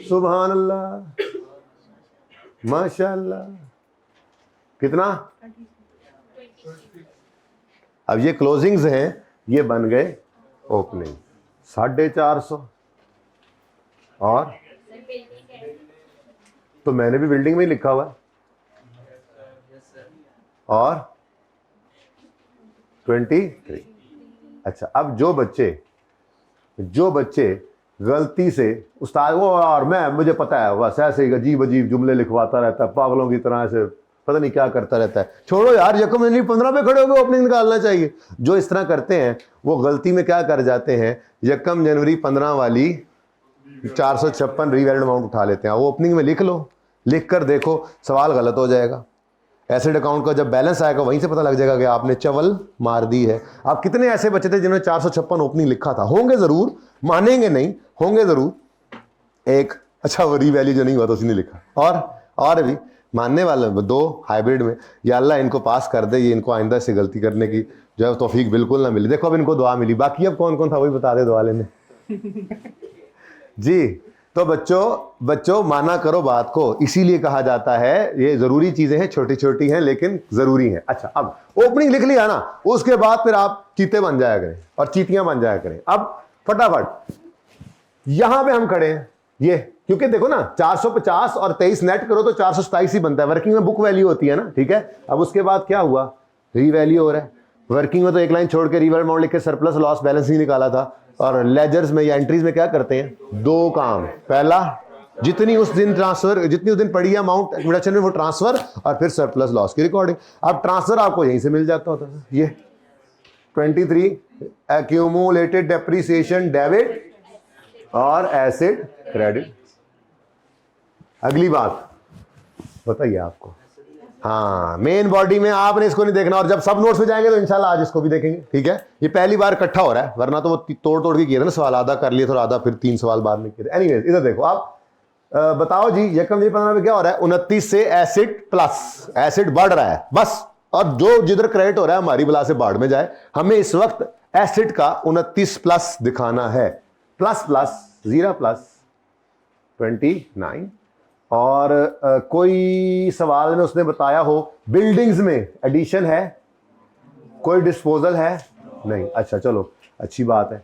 सुभान अल्लाह, माशाअल्लाह, कितना? अब ये क्लोजिंग्स हैं, ये बन गए ओपनिंग 450, और तो मैंने भी बिल्डिंग में ही लिखा हुआ है, और 23। अच्छा, अब जो बच्चे गलती से उस्ताद वो, और मुझे पता है बस ऐसे ही अजीब अजीब जुमले लिखवाता रहता है पागलों की तरह, ऐसे पता नहीं क्या करता रहता है। छोड़ो यार, यकम जनवरी 15 पे खड़े होकर ओपनिंग निकालना चाहिए। जो इस तरह करते हैं वो गलती में क्या कर जाते हैं, यकम जनवरी 15 वाली 456 रीवैल्यूड अमाउंट उठा लेते हैं। वो ओपनिंग में लिख लो, लिख कर देखो, सवाल गलत हो जाएगा। एसिड अकाउंट का जब बैलेंस आएगा वहीं से पता लग जाएगा कि आपने चवल मार दी है। आप कितने ऐसे बचे थे जिन्होंने 456 ओपनिंग लिखा था? होंगे जरूर, मानेंगे नहीं, होंगे जरूर। एक अच्छा, वो रीवैल्यू जो नहीं हुआ तो उसने लिखा, और भी मानने वाले 2 हाइब्रिड में। या अल्लाह इनको पास कर दे, ये इनको आइंदा से गलती करने की जो है तौफीक बिल्कुल ना मिली। देखो अब इनको दुआ मिली, बाकी अब कौन कौन था वही बता दे दुआ लेने। जी, तो बच्चों माना करो बात को, इसीलिए कहा जाता है ये जरूरी चीजें हैं, छोटी छोटी हैं लेकिन जरूरी हैं। अच्छा, अब ओपनिंग लिख लिया ना, उसके बाद फिर आप चीते बन जाया करें और चीटियां बन जाया करें। अब फटाफट यहां पे हम खड़े हैं, ये क्योंकि देखो ना 450 और 23 नेट करो तो 427 ही बनता है। वर्किंग में बुक वैल्यू होती है ना, ठीक है। अब उसके बाद क्या हुआ, रीवैल्यू हो रहा है। वर्किंग में तो एक लाइन छोड़ के रीवैल्यू अमाउंट लिख के सरप्लस लॉस बैलेंस ही निकाला था, और लेजर्स में या एंट्रीज में क्या करते हैं? 2 काम। पहला, जितनी उस दिन पड़ी है अमाउंट रिडक्शन में वो ट्रांसफर, और फिर सरप्लस लॉस की रिकॉर्डिंग। अब ट्रांसफर आपको यहीं से मिल जाता होता है। ये 23 एक्यूमुलेटेड डेप्रिसिएशन डेबिट और एसिड क्रेडिट। अगली बात बताइए आपको, हाँ मेन बॉडी में आपने इसको नहीं देखना, और जब सब नोट्स में जाएंगे तो इंशाल्लाह आज इसको भी देखेंगे, ठीक है। ये पहली बार इकट्ठा हो रहा है, वरना तो वो तोड़ के किए थे ना सवाल, आधा कर लिए थे और आधा फिर 3 सवाल बाद में किए थे। एनीवेज, इधर देखो आप, बताओ जी यकम जनवरी 15 में क्या हो रहा है? 29 से एसिड प्लस, एसिड बढ़ रहा है बस, और जो जिधर क्रेडिट हो रहा है हमारी बला से बाढ़ में जाए। हमें इस वक्त एसिड का 29 प्लस दिखाना है, प्लस 0 प्लस 29। और कोई सवाल में उसने बताया हो बिल्डिंग्स में एडिशन है, कोई डिस्पोजल है नहीं? अच्छा चलो, अच्छी बात है।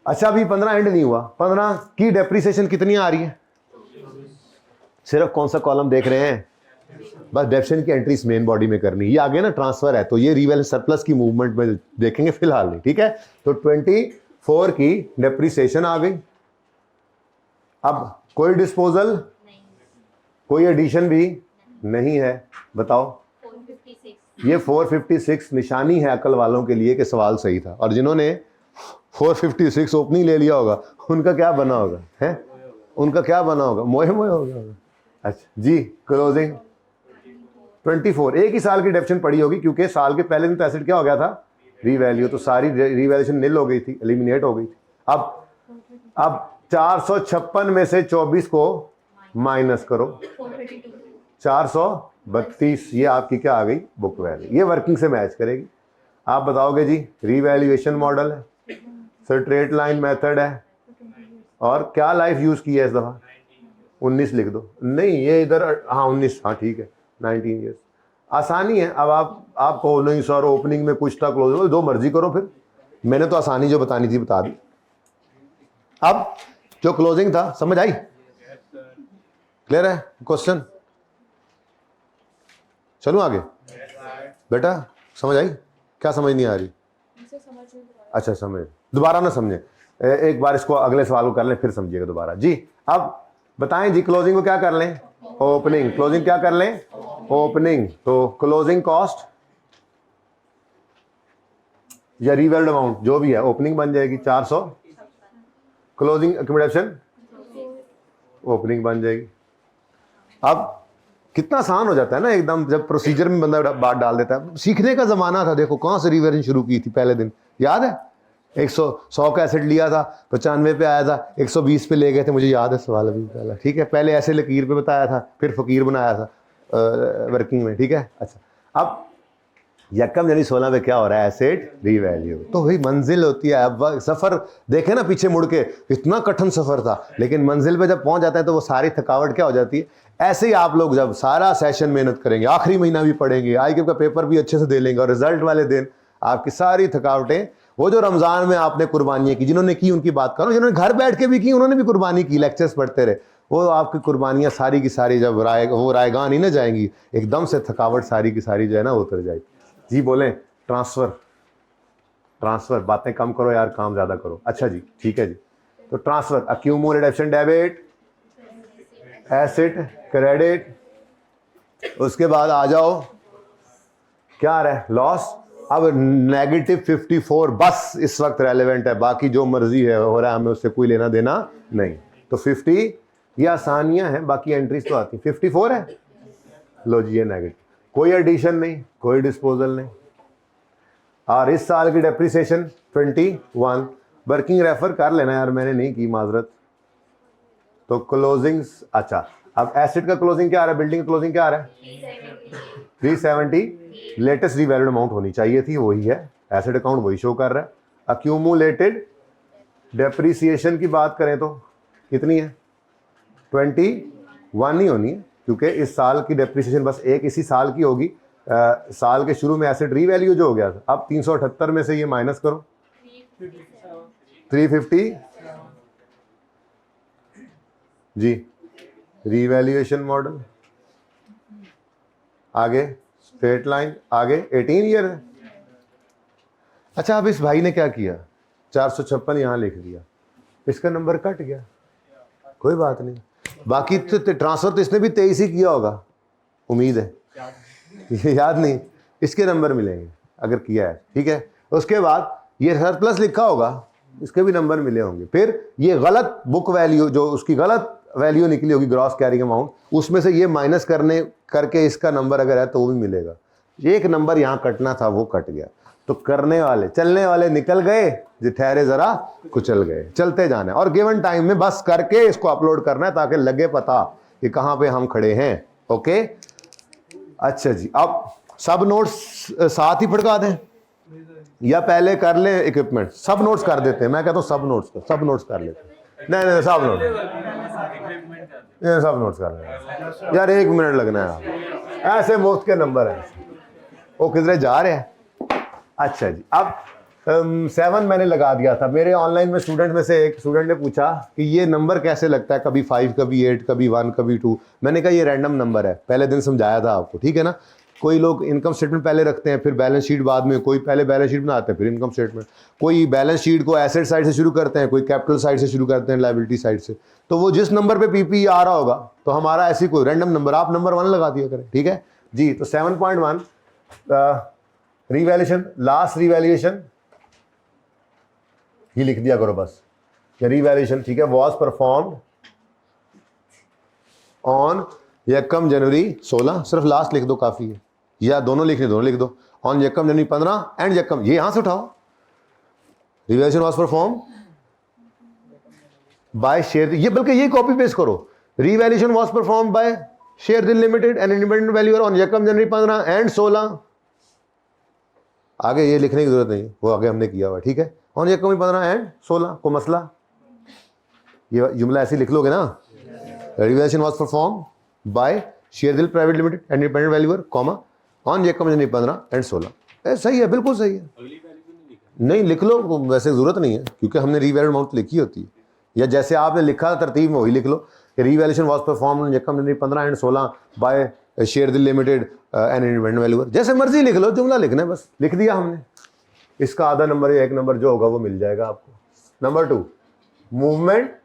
अच्छा, अभी 15 एंड नहीं हुआ, 15 की डेप्रिसिएशन कितनी आ रही है? सिर्फ कौन सा कॉलम देख रहे हैं? बस डेप्रिसिएशन की एंट्रीज मेन बॉडी में करनी। ये आगे ना ट्रांसफर है, तो ये रीवैल्यू सरप्लस की मूवमेंट में देखेंगे, फिलहाल नहीं, ठीक है। तो 24 की डेप्रिसिएशन आ गई। अब कोई डिस्पोजल कोई एडिशन भी नहीं है, बताओ। 456 ये 456 निशानी है अकल वालों के लिए कि सवाल सही था, और जिन्होंने 456 ओपनिंग ले लिया होगा उनका क्या बना होगा, है उनका क्या बना होगा, मोए मोए हो गया होगा। अच्छा जी, क्लोजिंग 24, एक ही साल की डेप्शन पड़ी होगी, क्योंकि साल के पहले दिन तो एसिड क्या हो गया था, रीवैल्यू, तो सारी रीवैल्यूशन निल हो गई थी, एलिमिनेट हो गई थी। अब 456 में से 24 को माइनस करो, 432 432, ये आपकी क्या आ गई, बुक वैल्यू। ये वर्किंग से मैच करेगी। आप बताओगे जी रीवैल्यूएशन मॉडल है, स्ट्रेट लाइन मेथड है, और क्या लाइफ यूज की है इस दफा, 19 लिख दो, नहीं ये इधर, हाँ 19, हाँ ठीक है 19 ईयर्स, आसानी है। अब आप कहो नहीं सर ओपनिंग में कुछ था, क्लोज, जो मर्जी करो, फिर मैंने तो आसानी जो बतानी थी बता दी। अब जो क्लोजिंग था समझ आई, क्लियर है क्वेश्चन, चलूं आगे बेटा, समझ आई, क्या समझ नहीं आ रही, अच्छा समझ, दोबारा ना समझे, एक बार इसको अगले सवाल को कर लें फिर समझिएगा दोबारा जी। अब बताएं जी, क्लोजिंग को क्या कर लें, ओपनिंग, क्लोजिंग क्या कर लें, ओपनिंग, तो क्लोजिंग कॉस्ट या रीवैल्यूड अमाउंट जो भी है, ओपनिंग बन जाएगी 400, क्लोजिंग अकोमोडेशन ओपनिंग बन जाएगी। अब कितना आसान हो जाता है ना एकदम, जब प्रोसीजर में बंदा बात डाल देता है। सीखने का जमाना था, देखो कहाँ से रिवर्जन शुरू की थी पहले दिन, याद है 100 का एसेट लिया था, 95 पे आया था, 120 पे ले गए थे, मुझे याद है सवाल अभी पहला, ठीक है, पहले ऐसे लकीर पे बताया था, फिर फकीर बनाया था वर्किंग में, ठीक है। अच्छा, अब यकम यानी 16 पे क्या हो रहा है, एसेट रीवैल्यू, तो वही मंजिल होती है। अब सफ़र देखे ना पीछे मुड़ के, इतना कठिन सफ़र था, लेकिन मंजिल पे जब पहुंच जाता है तो वो सारी थकावट क्या हो जाती है। ऐसे ही आप लोग जब सारा सेशन मेहनत करेंगे, आखिरी महीना भी पढ़ेंगे, IQ का पेपर भी अच्छे से दे लेंगे, और रिजल्ट वाले दिन आपकी सारी थकावटें, वो जो रमज़ान में आपने कुर्बानियाँ की, जिन्होंने की उनकी बात करो, जिन्होंने घर बैठ के भी की उन्होंने भी कुर्बानी की, लेक्चर्स पढ़ते रहे, वो आपकी कुर्बानियाँ सारी की सारी जब वो रायगां नहीं ना जाएंगी, एकदम से थकावट सारी की सारी जो है ना उतर जाएगी। जी बोलें, ट्रांसफर, बातें कम करो यार, काम ज़्यादा करो। अच्छा जी, ठीक है जी, तो transfer, accumulated absent debit, asset credit, उसके बाद आ जाओ क्या आ रहा है, लॉस। अब -54 बस इस वक्त रेलेवेंट है, बाकी जो मर्जी है हो रहा है, हमें उससे कोई लेना देना नहीं। तो 50 ये आसानियां हैं, बाकी एंट्रीज तो आती 54 है, लो जी ये नेगेटिव, कोई एडिशन नहीं, कोई डिस्पोजल नहीं, और इस साल की डेप्रिसिएशन 21, वर्किंग रेफर कर लेना यार, मैंने नहीं की माजरत। तो क्लोजिंग्स, अच्छा अब एसेट का क्लोजिंग क्या आ रहा है, बिल्डिंग का क्लोजिंग क्या आ रहा है, 370, लेटेस्ट रीवैल्यूड अमाउंट होनी चाहिए थी, वही है, एसेट अकाउंट वही शो कर रहा है। अक्यूमुलेटेड डेप्रिसिएशन की बात करें तो कितनी है, 21 ही होनी है, क्योंकि इस साल की डेप्रिसिएशन बस एक इसी साल की होगी। साल के शुरू में एसेट रीवैल्यू जो हो गया था, अब 378 में से ये माइनस करो, 350 जी, रीवैल्यूएशन मॉडल, आगे स्ट्रेट लाइन, आगे 18 ईयर है। अच्छा, अब इस भाई ने क्या किया, 456 यहाँ लिख दिया, इसका नंबर कट गया, कोई बात नहीं, बाकी तो ट्रांसफर तो इसने भी 23 ही किया होगा, उम्मीद है, ये याद नहीं, इसके नंबर मिलेंगे अगर किया है, ठीक है। उसके बाद ये सरप्लस लिखा होगा, इसके भी नंबर मिले होंगे। फिर ये गलत बुक वैल्यू, जो उसकी गलत वैल्यू निकली होगी, ग्रॉस कैरिंग अमाउंट, उसमें से ये माइनस करके इसका नंबर अगर है तो वो भी मिलेगा। एक नंबर यहाँ कटना था, वो कट गया, तो करने वाले चलने वाले निकल गए, जो ठहरे जरा कुचल गए, चलते जाना है, और गिवन टाइम में बस करके इसको अपलोड करना है, ताकि लगे पता कि कहाँ पे हम खड़े हैं। ओके, अच्छा जी, अब सब नोट्स साथ ही फटका दें या पहले कर लें इक्विपमेंट, सब नोट्स कर देते हैं, मैं कहता हूँ सब नोट्स कर लेते हैं, नहीं सब नोट्स कर लें यार, 1 मिनट लगना है, ऐसे मुफ्त के नंबर हैं, वो किधरे जा रहे हैं। अच्छा जी, अब 7 मैंने लगा दिया था, मेरे ऑनलाइन में स्टूडेंट में से एक स्टूडेंट ने पूछा कि ये नंबर कैसे लगता है, कभी 5 कभी 8 कभी 1 कभी 2, मैंने कहा ये रैंडम नंबर है, पहले दिन समझाया था आपको, ठीक है ना। कोई लोग इनकम स्टेटमेंट पहले रखते हैं फिर बैलेंस शीट बाद में, कोई पहले बैलेंस शीट बनाते हैं फिर इनकम स्टेटमेंट, कोई बैलेंस शीट को एसेट साइड से शुरू करते हैं, कोई कैपिटल साइड से शुरू करते हैं, लायबिलिटी साइड से। तो वो जिस नंबर पे पीपी आ रहा होगा तो हमारा ऐसी कोई रैंडम नंबर, आप नंबर 1 लगा दिया करें, ठीक है जी। तो 7.1 रिवैल्यूएशन, लास्ट रिवैल्यूएशन ये लिख दिया करो बस, रिवैल्यूएशन, ठीक है, वॉज परफॉर्म्ड ऑन यकम जनवरी 16, सिर्फ लास्ट लिख दो काफी है, या दोनों लिखने, दोनों लिख दो, ऑन यकम जनवरी 15 एंड यकम, ये यहां से उठाओ, revaluation was perform by share, ये बल्कि ये कॉपी पेस्ट करो, revaluation was perform by Shardil limited and independent valuer on यकम जनवरी 15 एंड 16, आगे ये लिखने की जरूरत नहीं, वो आगे हमने किया हुआ, ठीक है, ऑन यकम 15 एंड 16 को मसला, ये जुमला ऐसे लिख लोगे ना, revaluation was perform by Shardil private limited and independent valuer comma on यकम जनवरी 15 एंड 16, सही है, बिल्कुल सही है, नहीं लिख लो, वैसे जरूरत नहीं है क्योंकि हमने रीवैल्यू अमाउंट लिखी होती है, या जैसे आपने लिखा तरतीब में वही लिख लो कि रीवैल्यूएशन वाज परफॉर्म ऑन यकम January 15 and 16 by Shardil limited and independent valuer, जैसे मर्जी लिख लो, जुमला लिखना है बस, लिख दिया हमने, इसका आधा नंबर या 1 नंबर जो होगा वो मिल जाएगा आपको। नंबर 2, मूवमेंट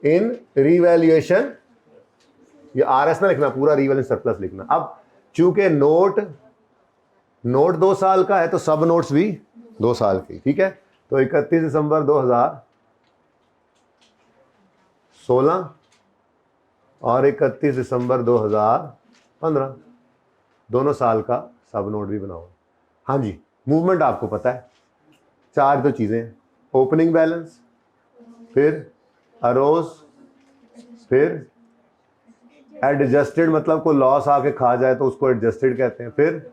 इन रिवैल्यूएशन, ये RS में लिखना, पूरा रिवैल्यूएशन सरप्लस लिखना। अब चूंकि नोट 2 साल का है तो सब नोट्स भी 2 साल की, ठीक है, तो 31 दिसंबर 2016 और 31 दिसंबर 2015 दोनों साल का सब नोट भी बनाओ। हाँ जी, मूवमेंट आपको पता है, 4 तो चीज़ें हैं, ओपनिंग बैलेंस, फिर अरोज, फिर एडजस्टेड, मतलब कोई लॉस आके खा जाए तो उसको एडजस्टेड कहते हैं, फिर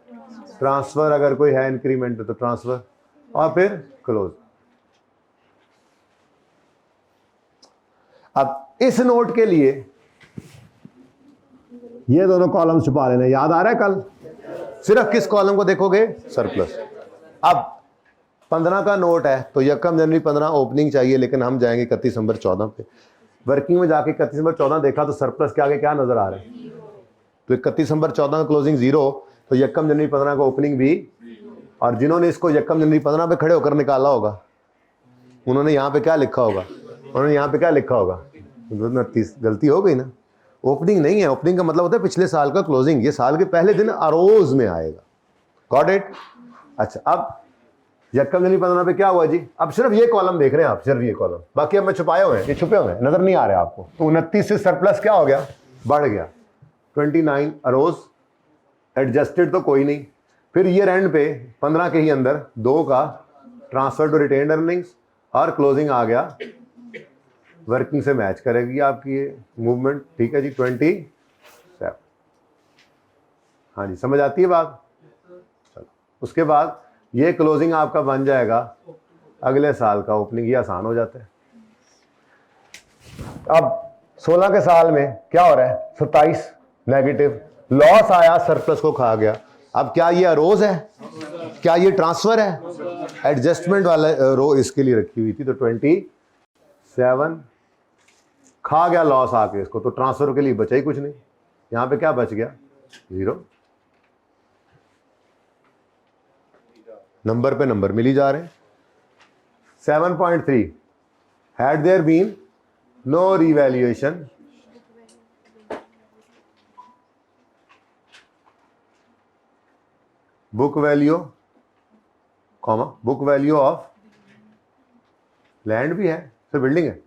ट्रांसफर अगर कोई है इंक्रीमेंट तो ट्रांसफर, और फिर क्लोज। अब इस नोट के लिए ये दोनों कॉलम छुपा लेना, याद आ रहा है कल, सिर्फ किस कॉलम को देखोगे, सरप्लस। अब 15 का नोट है तो यकम जनवरी 15 ओपनिंग चाहिए, लेकिन हम जाएंगे 31 दिसंबर 14 पे, वर्किंग में जाके 31 दिसंबर 14 देखा तो सरप्लस के आगे क्या नजर आ रहा है, तो 31 दिसंबर 14 का क्लोजिंग 0, तो यकम जनवरी 15 का ओपनिंग भी, और जिन्होंने इसको यकम जनवरी 15 पे खड़े होकर निकाला होगा उन्होंने यहाँ पे क्या लिखा होगा, उन्होंने यहाँ पे क्या लिखा होगा, 29, गलती हो गई ना, ओपनिंग नहीं है, ओपनिंग का मतलब होता है पिछले साल का क्लोजिंग, ये साल के पहले दिन अरोज में आएगा, गॉट इट। अच्छा, अब यकम जनवरी 15 पे क्या हुआ जी, अब सिर्फ ये कॉलम देख रहे हैं आप, सिर्फ ये कॉलम, बाकी अब मैं छुपाए हुए हैं, ये छुपे हुए हैं, नजर नहीं आ रहे आपको, तो 29 से सरप्लस क्या हो गया, बढ़ गया, 29 अरोज, एडजस्टेड तो कोई नहीं, फिर ईयर एंड पे 15 के ही अंदर 2 का ट्रांसफर टू रिटेन्ड अर्निंग्स, और क्लोजिंग आ गया, वर्किंग से मैच करेगी आपकी ये मूवमेंट, ठीक है जी, 27। हाँ जी, समझ आती है बात, चलो उसके बाद ये क्लोजिंग आपका बन जाएगा अगले साल का ओपनिंग, ये आसान हो जाता है। अब 16 के साल में क्या हो रहा है, 27 नेगेटिव, लॉस आया, सरप्लस को खा गया, अब क्या ये अरोज है, क्या ये ट्रांसफर है, एडजस्टमेंट वाला रो इसके लिए रखी हुई थी, तो 27 खा गया लॉस आके इसको, तो ट्रांसफर के लिए बचा ही कुछ नहीं, यहां पे क्या बच गया, 0, नंबर पे नंबर मिली जा रहे हैं। 7.3, had there been no revaluation book value comma, book value of land भी है, फिर बिल्डिंग है,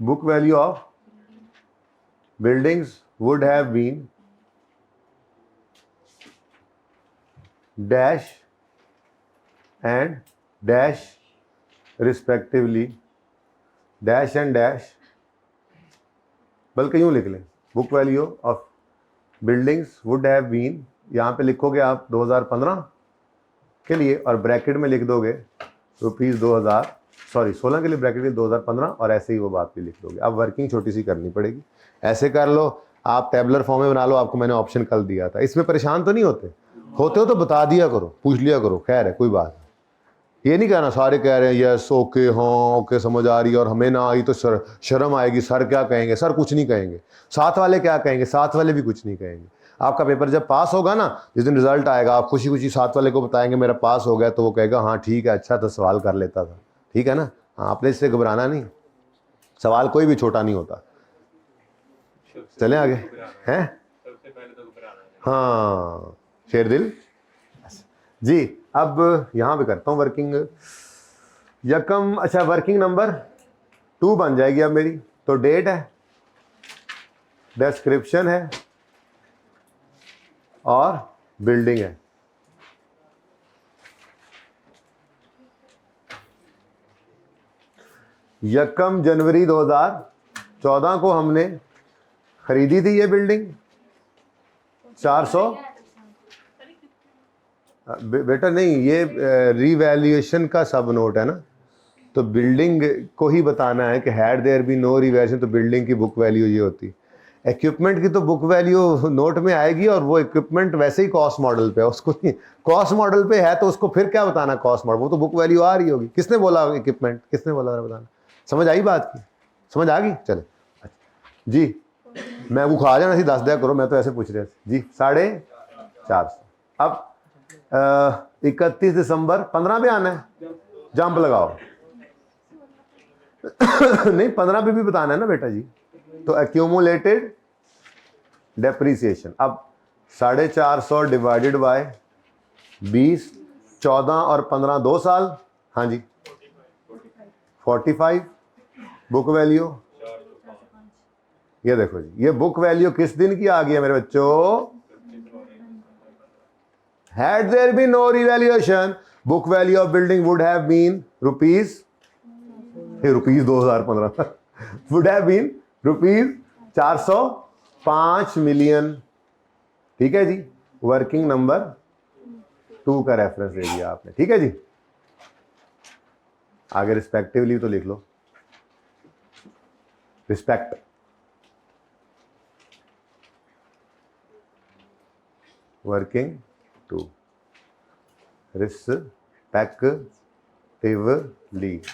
book value of buildings would have been dash and dash respectively, dash and dash, बल्कि यूं लिख लें, book value of buildings would have been, यहाँ पे लिखोगे आप 2015 के लिए, और ब्रैकेट में लिख दोगे ₹2000, सॉरी 16 के लिए ब्रैकेट में 2015, और ऐसे ही वो बात भी लिख दोगे। अब वर्किंग छोटी सी करनी पड़ेगी, ऐसे कर लो आप, टेबलर फॉर्म में बना लो, आपको मैंने ऑप्शन कल दिया था, इसमें परेशान तो नहीं होते हो तो बता दिया करो, पूछ लिया करो, खैर है कोई बात नहीं, ये नहीं कहना सारे कह रहे हैं यस ओके हाँ ओके समझ आ रही है, और हमें ना आई तो शर्म आएगी, सर क्या कहेंगे, सर कुछ नहीं कहेंगे, साथ वाले क्या कहेंगे, साथ वाले भी कुछ नहीं कहेंगे, आपका पेपर जब पास होगा ना, जिस दिन रिजल्ट आएगा, आप खुशी खुशी साथ वाले को बताएंगे मेरा पास हो गया, तो वो कहेगा हाँ ठीक है, अच्छा तो सवाल कर लेता था, ठीक है ना। हाँ, आपने इससे घबराना नहीं, सवाल कोई भी छोटा नहीं होता। चलें आगे हैं। हाँ शेरदिल जी, अब यहाँ पे करता हूँ वर्किंग यकम। अच्छा, वर्किंग नंबर 2 बन जाएगी अब मेरी। तो डेट है, डिस्क्रिप्शन है और बिल्डिंग है। यकम जनवरी 2014 को हमने खरीदी थी ये बिल्डिंग 400। बेटा नहीं, ये रिवैल्यूएशन का सब नोट है ना, तो बिल्डिंग को ही बताना है कि had there be no revaluation, तो बिल्डिंग की बुक वैल्यू ये होती। इक्विपमेंट की तो बुक वैल्यू नोट में आएगी, और वो इक्विपमेंट वैसे ही कॉस्ट मॉडल पे है, उसको नहीं, कॉस्ट मॉडल पे है तो उसको फिर क्या बताना कॉस्ट मॉडल, वो तो बुक वैल्यू आ रही होगी। किसने बोला इक्विपमेंट, किसने बोला बताना? समझ आई बात की? समझ आ गई? चले जी, मैं वो खा जाना सी 10 दिया करो, मैं तो ऐसे पूछ रहे थे जी। 450। अब 31 दिसंबर 15 पे आना है, जंप लगाओ। नहीं 15 पे भी बताना है ना बेटा जी। तो एक्यूमुलेटेड डेप्रीसिएशन, अब 450 डिवाइडेड बाय 20, 14 और 15 2 साल, हाँ जी 45। बुक वैल्यू ये देखो जी, ये बुक वैल्यू किस दिन की आ गई है मेरे बच्चों? Had there been no revaluation, book value of building would have been rupees 2015 would have been rupees 405 million. ठीक है जी, वर्किंग नंबर 2 का रेफरेंस दे दिया आपने, ठीक है जी। आगे रिस्पेक्टिवली तो लिख लो, रिस्पेक्ट वर्किंग 2 रिस्पेक्टिवली,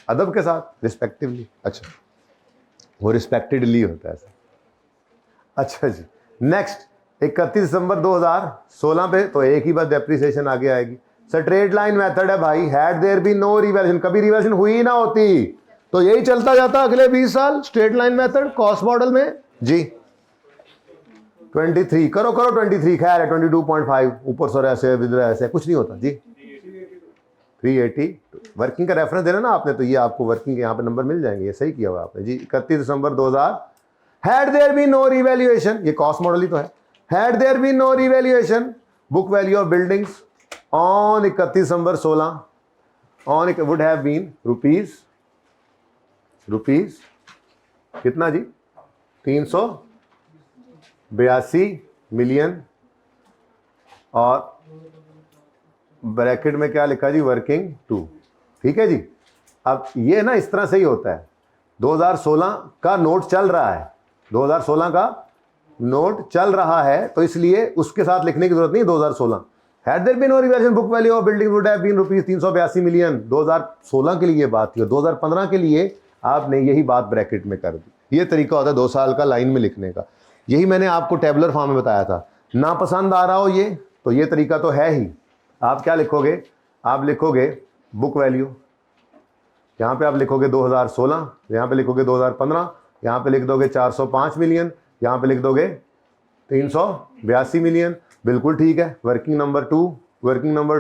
अदब के साथ रिस्पेक्टिवली। अच्छा, वो रिस्पेक्टेडली होता है। अच्छा जी, नेक्स्ट 31 दिसंबर 2016 पे तो एक ही बात डेप्रिसिएशन आगे आएगी। स्ट्रेट लाइन मेथड है भाई, had there be no revaluation, कभी रिवैल्यूएशन हुई ही ना होती तो यही चलता जाता अगले 20 साल, straight line method cost model में जी। 23 करो 23, खैर है 22.5 ऊपर सर ऐसे ऐसे कुछ नहीं होता जी। 380 वर्किंग का रेफरेंस देना ना आपने, तो ये आपको वर्किंग के यहाँ पे नंबर मिल जाएंगे, ये सही किया हुआ आपने जी। 31 दिसंबर 2000, had there be no revaluation, ये कॉस्ट मॉडल ही तो है। Had there be no revaluation, book value of buildings on 31 दिसंबर 16 on it would have been rupees कितना जी? 382 मिलियन, और ब्रैकेट में क्या लिखा जी? वर्किंग 2। ठीक है जी। अब ये ना इस तरह से ही होता है, 2016 का नोट चल रहा है, 2016 का नोट चल रहा है, तो इसलिए उसके साथ लिखने की जरूरत नहीं। 2016 had there been no revaluation, book value of building would have been rupees 382 million, 2016 के लिए बात थी, 2015 के लिए आपने यही बात ब्रैकेट में कर दी। ये तरीका होता है 2 साल का लाइन में लिखने का। यही मैंने आपको टेबुलर फॉर्म में बताया था। ना पसंद आ रहा हो ये, तो ये तरीका तो है ही। आप क्या लिखोगे? आप लिखोगे बुक वैल्यू, यहाँ पे आप लिखोगे 2016, यहाँ पे लिखोगे 2015, यहाँ पे लिख दोगे 405 मिलियन, यहाँ पे लिख दोगे 382 मिलियन। बिल्कुल ठीक है। वर्किंग नंबर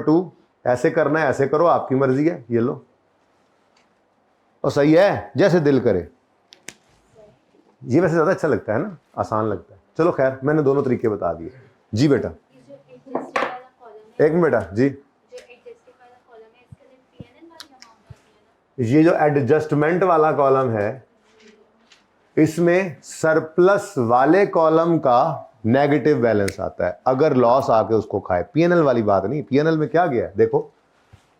2 ऐसे करना है, ऐसे करो, आपकी मर्जी है। ये लो, और सही है, जैसे दिल करे। ये वैसे ज़्यादा अच्छा लगता है ना, आसान लगता है। चलो खैर, मैंने दोनों तरीके बता दिए जी। बेटा एक मिनट बेटा जी, ये जो एडजस्टमेंट वाला कॉलम है, इसमें सरप्लस वाले कॉलम का नेगेटिव बैलेंस आता है अगर लॉस आके उसको खाए। पीएनएल वाली बात नहीं। पीएनएल में क्या गया है देखो।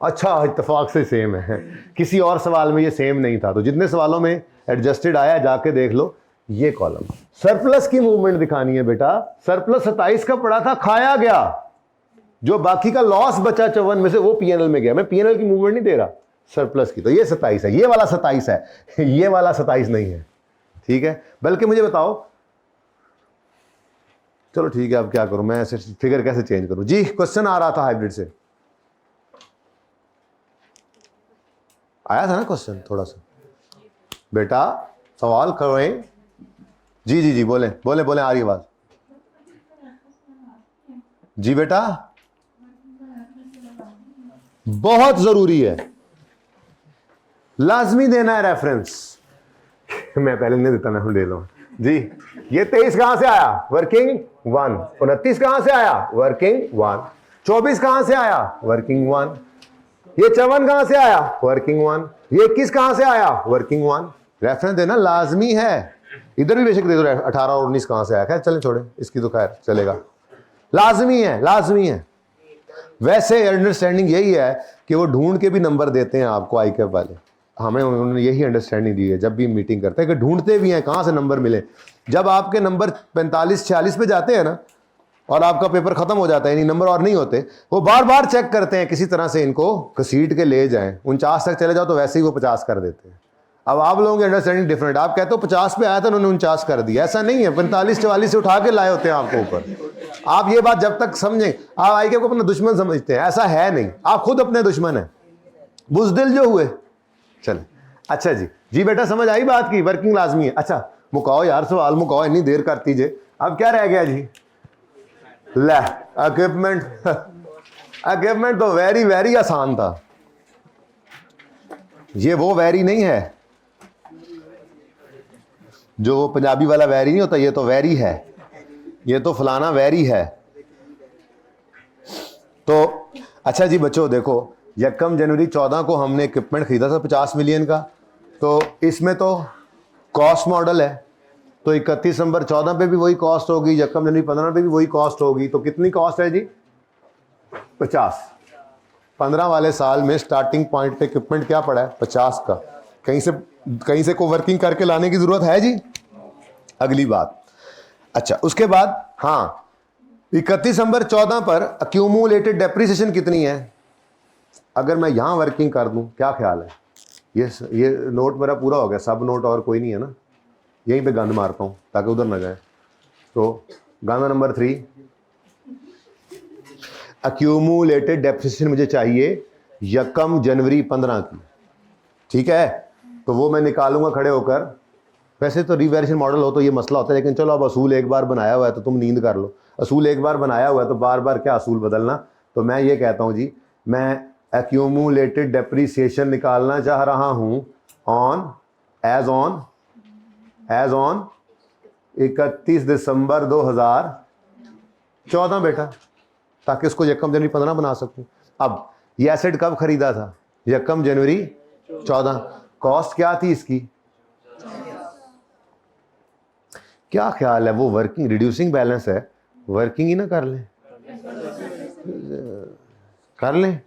अच्छा, इत्तेफाक से सेम है, किसी और सवाल में ये सेम नहीं था, तो जितने सवालों में एडजस्टेड आया जाके देख लो। ये कॉलम सरप्लस की मूवमेंट दिखानी है बेटा। सरप्लस 27 का पड़ा था, खाया गया। जो बाकी का लॉस बचा 54 में से, वो पीएनएल में गया। मैं पीएनएल की मूवमेंट नहीं दे रहा, सरप्लस की। तो ये 27 है, ये वाला 27 है, ये वाला 27 नहीं है। ठीक है। बल्कि मुझे बताओ, चलो ठीक है, अब क्या करूं मैं, ऐसे फिगर कैसे चेंज करूं जी। क्वेश्चन आ रहा था हाइब्रिड से, आया था ना क्वेश्चन थोड़ा सा, बेटा सवाल करें। जी जी जी, बोले बोले बोले, आ रही आवाज। जी बेटा, बहुत जरूरी है, लाजमी देना है रेफरेंस। मैं पहले नहीं देता, मैं ले लो जी। ये 23 कहां से आया, वर्किंग 1। 29 कहां से आया, वर्किंग 1। 24 कहां से आया, वर्किंग 1। ये 54 कहां से आया, वर्किंग 1। ये 21 कहां से आया, वर्किंग 1। रेफरेंस देना लाजमी है। इधर भी बेशक दे दो 18 और 19 कहां से आया, खैर चले छोड़े, इसकी तो खैर चलेगा, लाजमी है, लाजमी है। वैसे अंडरस्टैंडिंग यही है कि वो ढूंढ के भी नंबर देते हैं आपको, आई कैप वाले, हमें उन्होंने यही अंडरस्टैंडिंग दी है जब भी मीटिंग करते हैं कि ढूंढते भी हैं कहां से नंबर मिले। जब आपके नंबर 45-46 पे जाते हैं ना और आपका पेपर खत्म हो जाता है, यानी नंबर और नहीं होते, वो बार बार चेक करते हैं किसी तरह से इनको घसीट के ले जाएं। 49 तक चले जाओ तो वैसे ही वो 50 कर देते हैं। अब आप लोगों की अंडरस्टैंडिंग डिफरेंट, आप कहते हो 50 पे आया था उन्होंने 49 कर दिया, ऐसा नहीं है। 45-44 से उठा के लाए होते हैं आपको ऊपर। आप ये बात जब तक समझें, आप आई के को अपना दुश्मन समझते हैं, ऐसा है नहीं, आप खुद अपने दुश्मन हैं, बुजदिल जो हुए। चले, अच्छा जी, जी बेटा समझ आई बात की, वर्किंग लाजमी है। अच्छा मुकाओ यार सवाल, मुकाओ, इतनी देर करती जे। अब क्या रह गया जी, ले इक्विपमेंट। इक्विपमेंट तो वेरी वेरी आसान था, ये वो वेरी नहीं है जो वो पंजाबी वाला वेरी नहीं होता, ये तो वेरी है, ये तो फलाना वेरी है। तो अच्छा जी बच्चों देखो, 1 जनवरी 14 को हमने इक्विपमेंट खरीदा था 50 मिलियन का, तो इसमें तो कॉस्ट मॉडल है, तो 31 दिसंबर 14 पे भी वही कॉस्ट होगी, 1 जनवरी 15 पे भी वही कॉस्ट होगी। तो कितनी कॉस्ट है जी, 50। 15 वाले साल में स्टार्टिंग पॉइंट पे इक्विपमेंट क्या पड़ा है, 50 का। कहीं से को वर्किंग करके लाने की जरूरत है जी। अगली बात, अच्छा उसके बाद, हाँ 31 दिसंबर 14 पर अक्यूमुलेटेड डेप्रिसिएशन कितनी है। अगर मैं यहां वर्किंग कर दूं, क्या ख्याल है, ये नोट मेरा पूरा हो गया, सब नोट और कोई नहीं है ना, यहीं पे गंद मारता हूं ताकि उधर ना जाए। तो गाना नंबर 3, अक्यूमुलेटेड डेप्रिसिएशन मुझे चाहिए 1 जनवरी 15 की, ठीक है। तो वो मैं निकालूंगा खड़े होकर। वैसे तो रिवैल्यूएशन मॉडल हो तो ये मसला होता है, लेकिन चलो अब असूल एक बार बनाया हुआ है तो तुम नींद कर लो। असूल एक बार बनाया हुआ है तो बार बार क्या असूल बदलना। तो मैं ये कहता हूं जी, मैं एक्यूमुलेटेड डेप्रिसिएशन निकालना चाह रहा हूं एज ऑन 31 दिसंबर 2014 बेटा, ताकि उसको 1 जनवरी 15 बना सकूं। अब ये एसेट कब खरीदा था, 1 जनवरी 14। कॉस्ट क्या थी इसकी, क्या ख्याल है, वो वर्किंग रिड्यूसिंग बैलेंस है, वर्किंग ही ना कर लें, कर लें।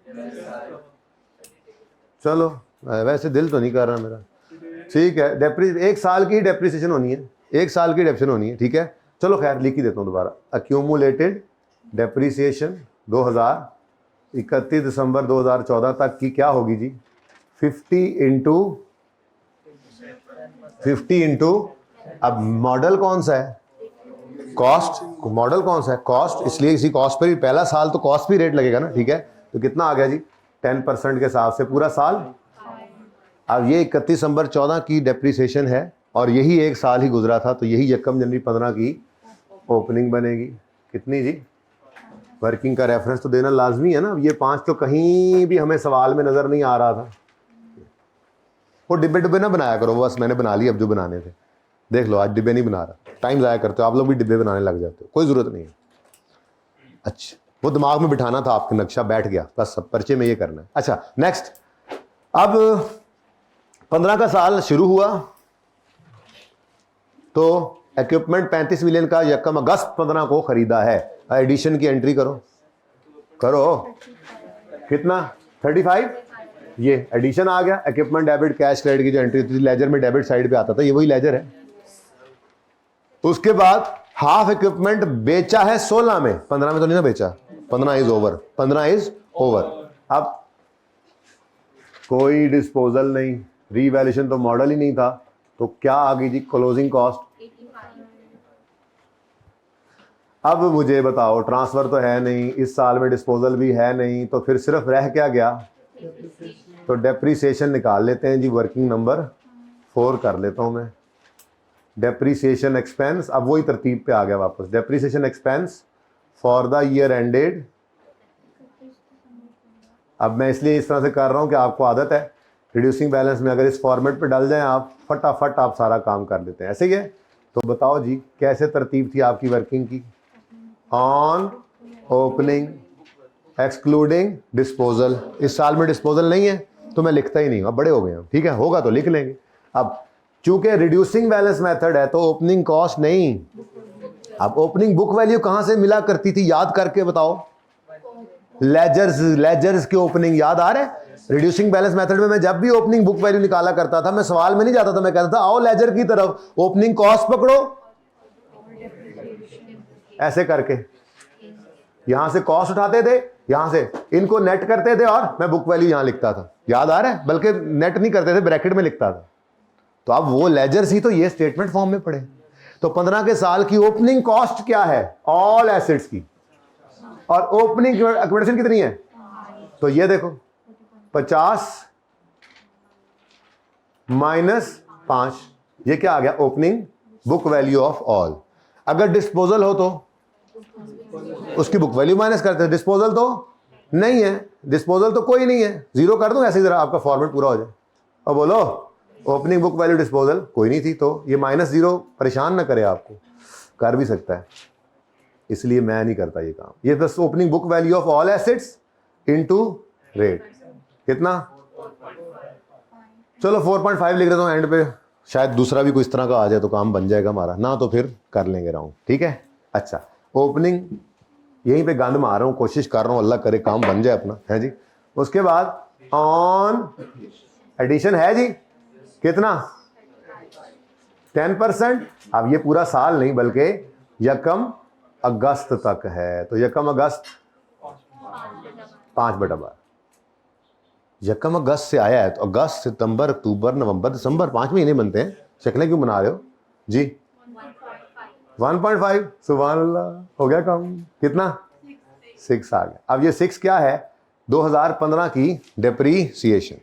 चलो वैसे दिल तो नहीं कर रहा मेरा, ठीक है। 1 साल की डेप्रिसिएशन होनी है, 1 साल की डेप्रिसिएशन होनी है, ठीक है। चलो खैर लिख ही देता हूँ दोबारा, अक्यूमुलेटेड डेप्रिसिएशन 31 दिसंबर 2014 तक की क्या होगी जी, 50 इंटू अब मॉडल कौन सा है, कॉस्ट, मॉडल कौन सा है, कॉस्ट, इसलिए इसी कॉस्ट पर ही पहला साल तो कॉस्ट भी रेट लगेगा ना, ठीक है। तो कितना आ गया जी, 10% के हिसाब से पूरा साल। अब ये 31 दिसंबर 14 की डेप्रिसिएशन है और यही 1 साल ही गुजरा था, तो यही 1 जनवरी 15 की ओपनिंग बनेगी। कितनी जी, वर्किंग का रेफरेंस तो देना लाजमी है ना। ये 5 तो कहीं भी हमें सवाल में नजर नहीं आ रहा था। वो डिब्बे डिब्बे ना बनाया करो, बस मैंने बना ली अब जो बनाने थे। देख लो आज डिब्बे नहीं बना रहा, टाइम ज़ाया करते हो आप लोग भी, डिब्बे बनाने लग जाते हो, कोई ज़रूरत नहीं है। अच्छा वो दिमाग में बिठाना था आपका, नक्शा बैठ गया, बस सब पर्चे में ये करना है। अच्छा नेक्स्ट, अब 15 का साल शुरू हुआ तो इक्विपमेंट 35 मिलियन का 1 अगस्त 15 को खरीदा है। एडिशन की एंट्री करो कितना, 35, ये एडिशन आ गया। इक्विपमेंट डेबिट कैश क्रेडिट की जो एंट्री थी लेजर में डेबिट साइड पे आता था, ये वही लेजर है। उसके बाद हाफ इक्विपमेंट बेचा है 16 में, 15 में तो नहीं ना बेचा, 15 इज ओवर। अब कोई डिस्पोजल नहीं, रीवैल्यूएशन तो मॉडल ही नहीं था, तो क्या आ गई जी, क्लोजिंग कॉस्ट। अब मुझे बताओ, ट्रांसफ़र तो है नहीं, इस साल में डिस्पोजल भी है नहीं, तो फिर सिर्फ रह क्या गया? तो डेप्रीसिएशन निकाल लेते हैं जी। वर्किंग नंबर 4 कर लेता हूँ मैं। डेप्रीसिएशन एक्सपेंस, अब वही तरतीब पे आ गया वापस। Depreciation expense for the year ended. अब मैं इसलिए इस तरह से कर रहा हूँ कि आपको आदत है रिड्यूसिंग बैलेंस में अगर इस फॉर्मेट पे डाल जाएं आप, फटाफट आप सारा काम कर लेते हैं। ऐसे ही है। तो बताओ जी कैसे तरतीब थी आपकी वर्किंग की? On opening excluding disposal. इस साल में डिस्पोजल नहीं है तो मैं लिखता ही नहीं हूँ, अब बड़े हो गए हैं, ठीक है, होगा तो लिख लेंगे। अब चूंकि रिड्यूसिंग बैलेंस मेथड है तो ओपनिंग कॉस्ट नहीं। अब ओपनिंग बुक वैल्यू कहाँ से मिला करती थी, याद करके बताओ। लेजर्स की ओपनिंग याद आ रहा है? रिड्यूसिंग बैलेंस मेथड में मैं जब भी ओपनिंग बुक वैल्यू निकाला करता था, मैं सवाल में नहीं जाता था, मैं कहता था आओ लेजर की तरफ, ओपनिंग कॉस्ट पकड़ो, ऐसे करके यहां से कॉस्ट उठाते थे, यहां से इनको नेट करते थे और मैं बुक वैल्यू यहां लिखता था। याद आ रहा है? बल्कि नेट नहीं करते थे, ब्रैकेट में लिखता था। तो अब वो लेजर्स ही तो ये स्टेटमेंट फॉर्म में पड़े। तो 15 के साल की ओपनिंग कॉस्ट क्या है? ऑल एसेट्स की। और ओपनिंग एक्यूमुलेशन कितनी है? तो ये देखो 50 माइनस 5, ये क्या आ गया? Opening book value of all. अगर डिस्पोजल हो तो उसकी बुक वैल्यू माइनस करते हैं। डिस्पोजल तो नहीं है, डिस्पोजल तो कोई नहीं है, जीरो कर दूं ऐसे ही, जरा आपका फॉर्मेट पूरा हो जाए। और बोलो ओपनिंग बुक वैल्यू डिस्पोजल कोई नहीं थी, तो ये -0 परेशान ना करे आपको, कर भी सकता है, इसलिए मैं नहीं करता ये काम। ये बस opening book value of all assets into rate कितना? चलो 4.5 लिख देता हूँ एंड पे, शायद दूसरा भी कोई इस तरह का आ जाए तो काम बन जाएगा हमारा, ना तो फिर कर लेंगे राउंड, ठीक है। अच्छा, ओपनिंग यहीं पे गंद मार रहा हूँ, कोशिश कर रहा हूँ अल्लाह करे काम बन जाए अपना, है जी। उसके बाद ऑन एडिशन है जी, कितना? 10%। अब ये पूरा साल नहीं बल्कि यकम अगस्त तक है, तो यकम अगस्त 5/12। यकम अगस्त से आया है तो अगस्त, सितंबर, अक्टूबर, नवंबर, दिसंबर, 5 महीने बनते हैं। शक्लें क्यों बना रहे हो जी? 1.5। सुभान अल्लाह, हो गया काम। कितना? 6 आ गया। अब ये 6 क्या है? 2015 की डेप्रीसिएशन।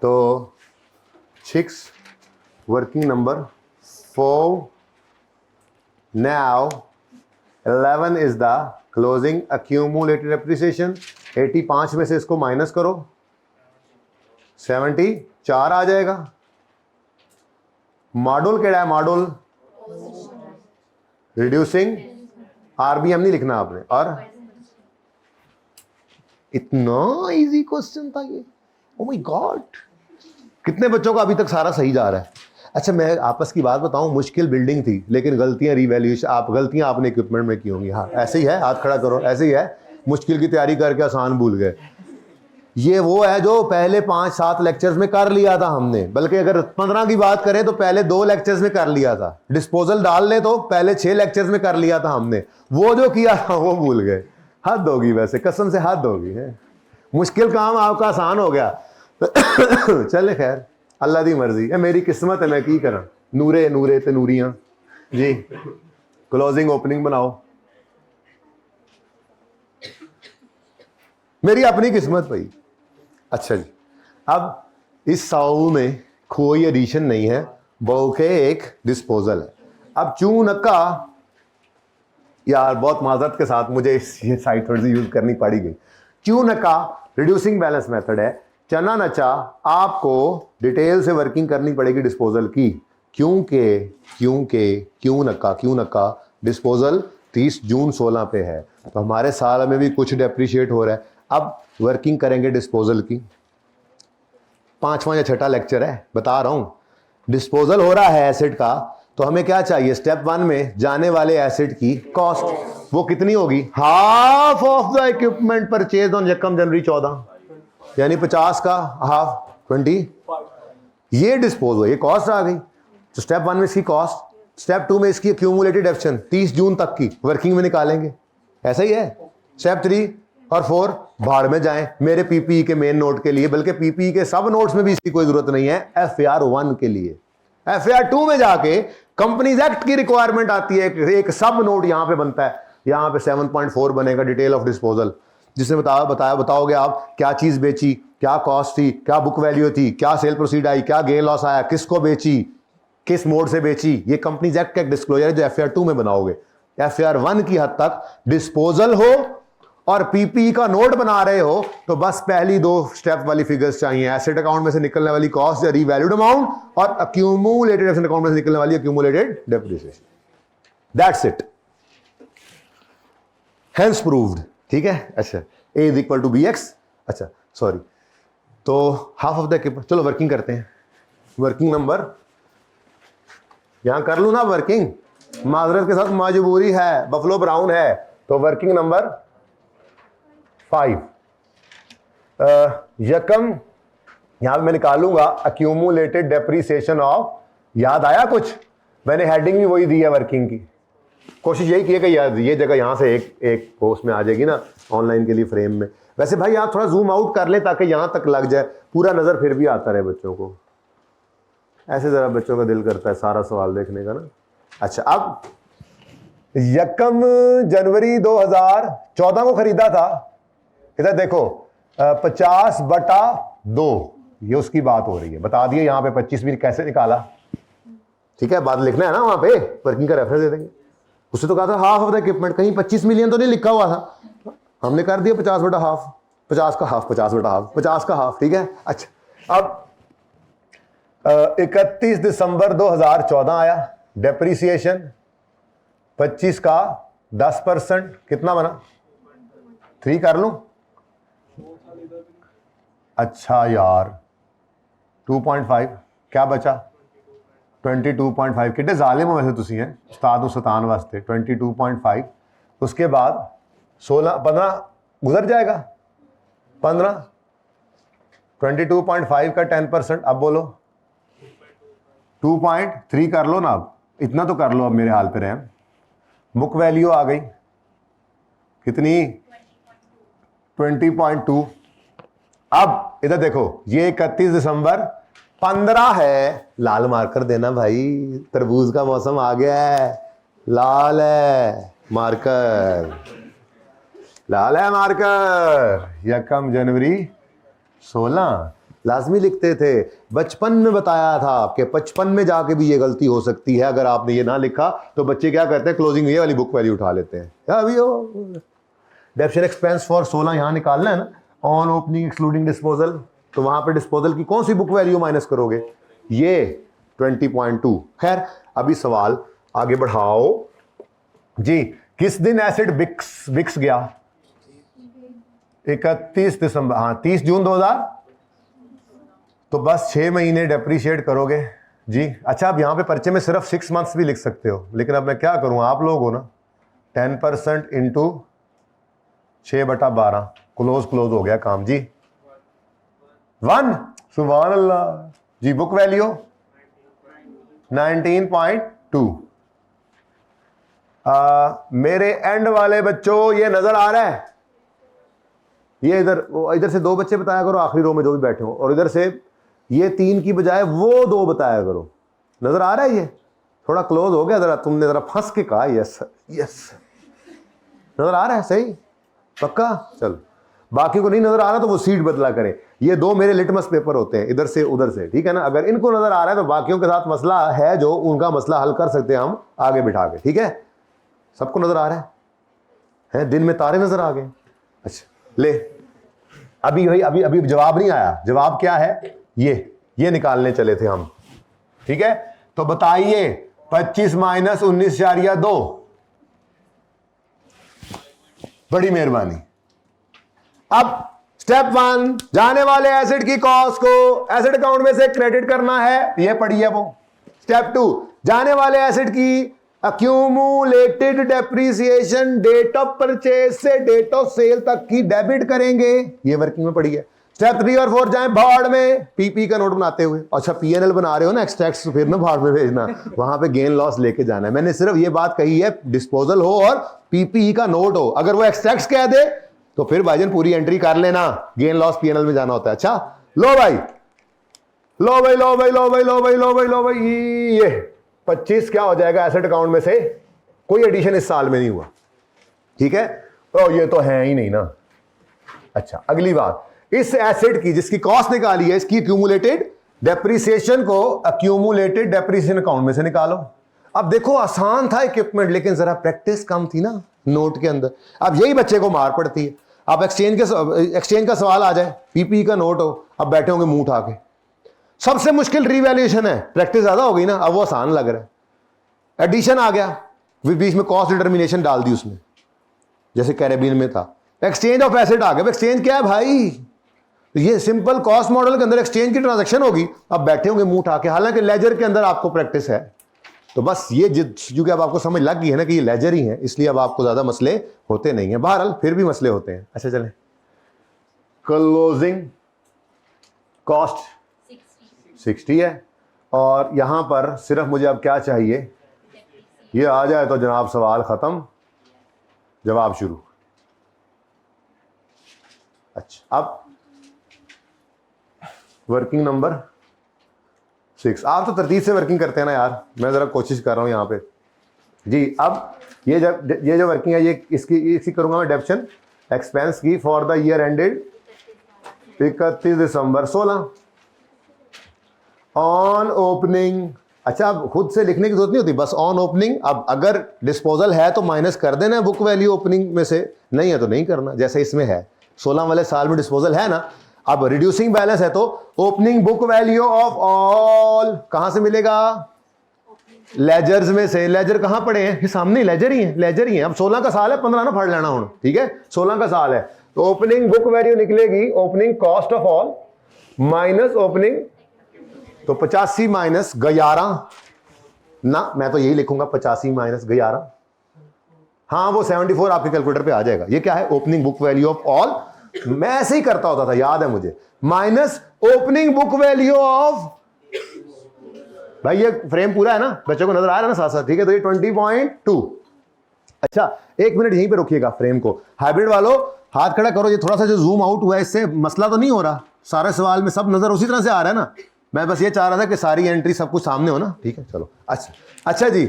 तो 6 working number 4 now 11 is the closing accumulated depreciation. 85 में से इसको माइनस करो, 74 आ जाएगा। मॉडल केड़ा है? मॉडल रिड्यूसिंग आरबीएम नहीं लिखना आपने। और इतना इजी क्वेश्चन था ये, ओ माय गॉड। कितने बच्चों का अभी तक सारा सही जा रहा है? अच्छा, मैं आपस की बात बताऊं, मुश्किल बिल्डिंग थी लेकिन गलतियां रिवैल्यूएशन, गलतियां आपने इक्विपमेंट में की होंगी। हाँ ऐसे ही है, हाथ खड़ा करो, ऐसे ही है। मुश्किल की तैयारी करके आसान भूल गए। ये वो है जो पहले 5-7 लेक्चर्स में कर लिया था हमने, बल्कि अगर 15 की बात करें तो पहले 2 लेक्चर्स में कर लिया था। डिस्पोजल डाल ले तो पहले 6 लेक्चर्स में कर लिया था हमने। वो जो किया था वो भूल गए। हद होगी, वैसे कसम से हद होगी है। मुश्किल काम आपका आसान हो गया। चले खैर, अल्लाह दी मर्जी है, मेरी किस्मत है, मैं की करा। नूरे नूरे ते नूरियां जी। क्लोजिंग ओपनिंग बनाओ, मेरी अपनी किस्मत भाई। अच्छा जी, अब इस साउ में कोई एडिशन नहीं है, बल्कि एक डिस्पोजल है। अब चू नक्का, यार बहुत माजरत के साथ मुझे ये साइड थोड़ी सी यूज करनी पड़ी गई। चू नक्का रिड्यूसिंग बैलेंस मेथड है। चना नचा आपको डिटेल से वर्किंग करनी पड़ेगी डिस्पोजल की, क्यों नक्का डिस्पोजल 30 जून 16 पे है, तो हमारे साल में भी कुछ डेप्रिशिएट हो रहा है। अब वर्किंग करेंगे डिस्पोजल की। 5वां या 6ठा लेक्चर है, बता रहा हूं। डिस्पोजल हो रहा है एसेट का, तो हमें क्या चाहिए? स्टेप 1 में जाने वाले एसेट की कॉस्ट, वो कितनी होगी? Half of the equipment purchase on यकम जनवरी 14, यानी 50 का हाफ 20। ये डिस्पोज हो, ये कॉस्ट आ गई। तो स्टेप 1 में इसकी कॉस्ट, स्टेप 2 में इसकी एक्यूमुलेटेड एक्शन 30 जून तक की वर्किंग में निकालेंगे। ऐसा ही है। स्टेप 3 और 4 भाड़ में जाएं मेरे पीपीई के मेन नोट के लिए, बल्कि पीपीई के सब नोट्स में भी इसकी कोई जरूरत नहीं है। एफआर 1 के लिए, एफआर 2 में जाके कंपनीज एक्ट की रिक्वायरमेंट आती है, एक सब नोट यहां पे बनता है, यहाँ पे 7.4 बनेगा डिटेल ऑफ डिस्पोजल, जिसमें बताओगे आप क्या चीज़ बेची, क्या कॉस्ट थी, क्या बुक वैल्यू थी, क्या सेल प्रोसीड आई, क्या गेन लॉस आया, किसको बेची, किस मोड से बेची। ये कंपनीज एक्ट का एक डिस्क्लोजर है जो FAR 2 में बनाओगे। FAR 1 की हद तक डिस्पोजल हो और पीपी का नोट बना रहे हो तो बस पहली 2 स्टेप वाली फिगर्स चाहिए, एसेट अकाउंट में से निकलने वाली कॉस्ट या रीवैल्यूड अमाउंट और अक्यूमुलेटेड एसेट अकाउंट में से निकलने वाली accumulated depreciation. That's it, hence proved. ठीक है, अच्छा A is equal to BX। अच्छा सॉरी, तो हाफ ऑफ द, चलो वर्किंग करते हैं। वर्किंग नंबर यहां कर लू ना, वर्किंग माजरत के साथ मजबूरी है, बफलो ब्राउन है, तो वर्किंग नंबर 5 यकम यहां पे मैं निकालूंगा अक्यूमुलेटेड डेप्रिसिएशन ऑफ, याद आया कुछ, मैंने हेडिंग भी वही दी है वर्किंग की। कोशिश यही की है कि यार ये जगह यहां से एक पोस्ट में आ जाएगी ना ऑनलाइन के लिए फ्रेम में। वैसे भाई आप थोड़ा जूम आउट कर लें ताकि यहां तक लग जाए, पूरा नजर फिर भी आता रहे बच्चों को, ऐसे जरा बच्चों का दिल करता है सारा सवाल देखने का ना। अच्छा, अब यकम जनवरी 2014 को खरीदा था, इधर देखो 50/2 ये उसकी बात हो रही है, बता दिए यहाँ पे 25 भी कैसे निकाला। ठीक है, बात लिखना है ना, वहां पे वर्किंग का रेफरेंस दे देंगे। उससे तो कहा था हाफ ऑफ द इक्विपमेंट, कहीं 25 मिलियन तो नहीं लिखा हुआ था, हमने कर दिया 50/हाफ, 50 का हाफ, 50/हाफ, 50 का हाफ। ठीक है, अच्छा अब 31 दिसंबर 2014 आया, डेप्रिसिएशन 25 का 10%, कितना बना, 3 कर लूं। अच्छा यार 2.5 क्या बचा, 22.5। कितने जालिम हो वैसे तुसी हैं, उस्ताद सतान वास्ते। 22.5, उसके बाद 15 गुजर जाएगा, 15, 22.5 का 10%, अब बोलो 2.3 कर लो ना, अब इतना तो कर लो अब मेरे हाल पे रहे। बुक वैल्यू आ गई कितनी, 20.2। अब इधर देखो ये 31 दिसंबर 15 है, लाल मार्कर देना भाई, तरबूज का मौसम आ गया है, लाल है मार्कर, लाल है मार्कर। यकम जनवरी 16 लाजमी लिखते थे, बचपन में बताया था आपके, 55 में जाके भी ये गलती हो सकती है। अगर आपने ये ना लिखा तो बच्चे क्या करते हैं, क्लोजिंग ये वाली बुक वैल्यू उठा लेते हैं। अभी डेप्शन एक्सपेंस फॉर 16 यहाँ निकालना है ना, ऑन ओपनिंग एक्सक्लूडिंग डिस्पोजल, तो वहां पे डिस्पोजल की कौन सी बुक वैल्यू माइनस करोगे, ये 20.2। खैर अभी सवाल आगे बढ़ाओ जी। किस दिन एसिड बिक्स गया, 31 दिसंबर, हाँ 30 जून 2000, तो बस 6 महीने डेप्रीशिएट करोगे जी। अच्छा, अब यहाँ पे पर्चे में सिर्फ 6 मंथ्स भी लिख सकते हो, लेकिन अब मैं क्या करूँ, आप लोग हो ना, 10% इंटू 6/12, क्लोज हो गया काम जी, 1, सुभान अल्लाह जी। Book value 19.2। मेरे एंड वाले बच्चों ये नजर आ रहा है, ये इधर से 2 बच्चे बताया करो, आखिरी रो में जो भी बैठे हो, और इधर से ये 3 की बजाय वो 2 बताया करो। नजर आ रहा है, ये थोड़ा क्लोज हो गया, जरा तुमने जरा फंस के कहा यस यस, नजर आ रहा है सही पक्का। चलो, बाकी को नहीं नजर आ रहा तो वो सीट बदला करें। ये 2 मेरे लिटमस पेपर होते हैं, इधर से उधर से, ठीक है ना। अगर इनको नजर आ रहा है तो बाकियों के साथ मसला है, जो उनका मसला हल कर सकते हैं हम आगे बिठा के, ठीक है। सबको नजर आ रहा है, दिन में तारे नजर आ गए। अच्छा ले, अभी जवाब नहीं आया, जवाब क्या है, ये निकालने चले थे हम, ठीक है। तो बताइए 25 माइनस 19.2, बड़ी मेहरबानी। अब स्टेप 1, जाने वाले एसेट की कॉस्ट को एसेट अकाउंट में से क्रेडिट करना है, ये पढ़ी है वो। स्टेप 2, जाने वाले एसेट की accumulated depreciation date of purchase से डेट ऑफ सेल तक की डेबिट करेंगे, ये वर्किंग में पड़ी है। स्टेप 3 और 4 जाएं भाड़ में, पीपी का नोट बनाते हुए। अच्छा पीएनएल बना रहे हो ना, एक्सट्रैक्ट फिर ना भाड़ में भेजना, वहां पे गेन लॉस लेके जाना है। मैंने सिर्फ ये बात कही है, डिस्पोजल हो और पीपी का नोट हो, अगर वो एक्सट्रैक्ट कह दे तो फिर भाईजान पूरी एंट्री कर लेना, गेन लॉस पीएनएल में जाना होता है। अच्छा लो भाई, लो भाई, लो भाई, लो भाई, लो भाई, लो भाई, लो भाई, ये 25 क्या हो जाएगा एसेट अकाउंट में से, कोई एडिशन इस साल में नहीं हुआ, ठीक है, तो ये तो है ही नहीं ना। अच्छा, अगली बात, इस एसेट की जिसकी कॉस्ट निकाली है, इसकी एक्यूमुलेटेड डेप्रिसिएशन को एक्यूमुलेटेड डेप्रिसिएशन अकाउंट में से निकालो। अब देखो आसान था इक्विपमेंट, लेकिन जरा प्रैक्टिस कम थी ना नोट के अंदर। अब यही बच्चे को मार पड़ती है। अब एक्सचेंज का सवाल आ जाए, पीपी का नोट हो, अब बैठे होंगे मुंह उठा के। सबसे मुश्किल रिवैल्यूएशन है, प्रैक्टिस ज्यादा हो गई ना, अब वो आसान लग रहा है। एडिशन आ गया, बीच में कॉस्ट डिटर्मिनेशन डाल दी उसने, जैसे कैरेबियन में था। एक्सचेंज ऑफ एसेट आ गया। एक्सचेंज क्या है भाई? ये सिंपल कॉस्ट मॉडल के अंदर एक्सचेंज की ट्रांजैक्शन होगी। अब बैठे होंगे मुंह उठा के, हालांकि लेजर के अंदर आपको प्रैक्टिस है। तो बस ये क्योंकि अब आपको समझ लग गई है ना कि ये लेजर ही है, इसलिए अब आपको ज्यादा मसले होते नहीं है। बहरहाल फिर भी मसले होते हैं। अच्छा चलें, क्लोजिंग कॉस्ट 60 है, और यहां पर सिर्फ मुझे अब क्या चाहिए, ये आ जाए तो जनाब सवाल खत्म, जवाब शुरू। अच्छा, अब वर्किंग नंबर 6। आप तो तरतीब से वर्किंग करते हैं ना यार, मैं जरा कोशिश कर रहा हूं यहां पे जी। अब ये जो वर्किंग है, ये इसकी करूंगा मैं डेप्शन एक्सपेंस की फॉर द ईयर एंडेड 31 दिसंबर 16 ऑन ओपनिंग। अच्छा, अब खुद से लिखने की जरूरत नहीं होती, बस ऑन ओपनिंग। अब अगर डिस्पोजल है तो माइनस कर देना है बुक वैल्यू ओपनिंग में से, नहीं है तो नहीं करना, जैसे इसमें है 16 वाले साल में डिस्पोजल है ना। अब रिड्यूसिंग बैलेंस है तो opening book value of all कहां से मिलेगा? लेजर्स में से। लेजर कहां पड़े हैं? ये सामने लेजर ही है, लेजर ही है। अब 16 का साल है, 15 ना पढ़ लेना हूं, ठीक है, 16 का साल है तो ओपनिंग बुक वैल्यू निकलेगी opening cost of all minus opening, तो 85 माइनस 11 ना, मैं तो यही लिखूंगा 85 माइनस 11। हाँ, वो 74 आपके कैलकुलेटर पे आ जाएगा। ये क्या है? Opening book value of all, मैं ऐसे ही करता होता था, याद है मुझे, minus opening book value of, भाई ये फ्रेम पूरा है ना, बच्चों को नजर आ रहा है ना साथ साथ, ठीक है, तो ये 20.2। अच्छा, एक मिनट यहीं पे रोकिएगा फ्रेम को। हाइब्रिड वालों हाथ खड़ा करो, ये थोड़ा सा जो जूम आउट हुआ है इससे मसला तो नहीं हो रहा? सारे सवाल में सब नजर उसी तरह से आ रहा है ना? मैं बस ये चाह रहा था कि सारी एंट्री सब कुछ सामने हो ना, ठीक है, चलो। अच्छा जी,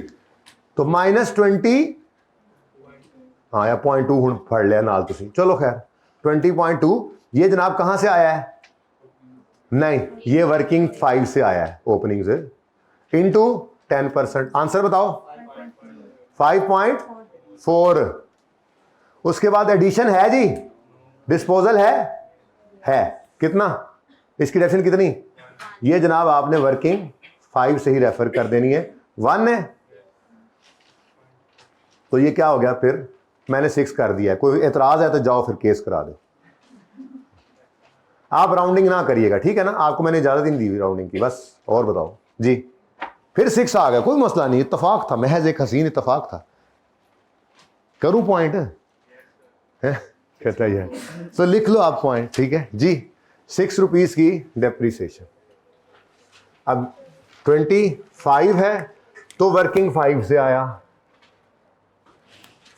तो -20, हाँ या 0.2 हूं पढ़ लिया नाल तुसी, चलो खैर 20.2 ये जनाब कहां से आया है? नहीं, ये वर्किंग 5 से आया है, ओपनिंग से, इनटू 10%। आंसर बताओ, 5.4। उसके बाद एडिशन है जी, डिस्पोजल है कितना? इसकी डेफिनेशन कितनी? ये जनाब आपने वर्किंग 5 से ही रेफर कर देनी है, 1 है तो ये क्या हो गया? फिर मैंने 6 कर दिया है। कोई एतराज है तो जाओ फिर केस करा दो। आप राउंडिंग ना करिएगा, ठीक है ना, आपको मैंने इजाजत ही नहीं दी हुई राउंडिंग की। बस और बताओ जी, फिर 6 आ गया, कोई मसला नहीं, इत्तेफाक था, महज एक हसीन इत्तेफाक था। करूं पॉइंट कहता है, तो लिख लो आप पॉइंट, ठीक है जी। 6 रुपीज की डेप्रीसिएशन। अब 25 है तो वर्किंग 5 से आया,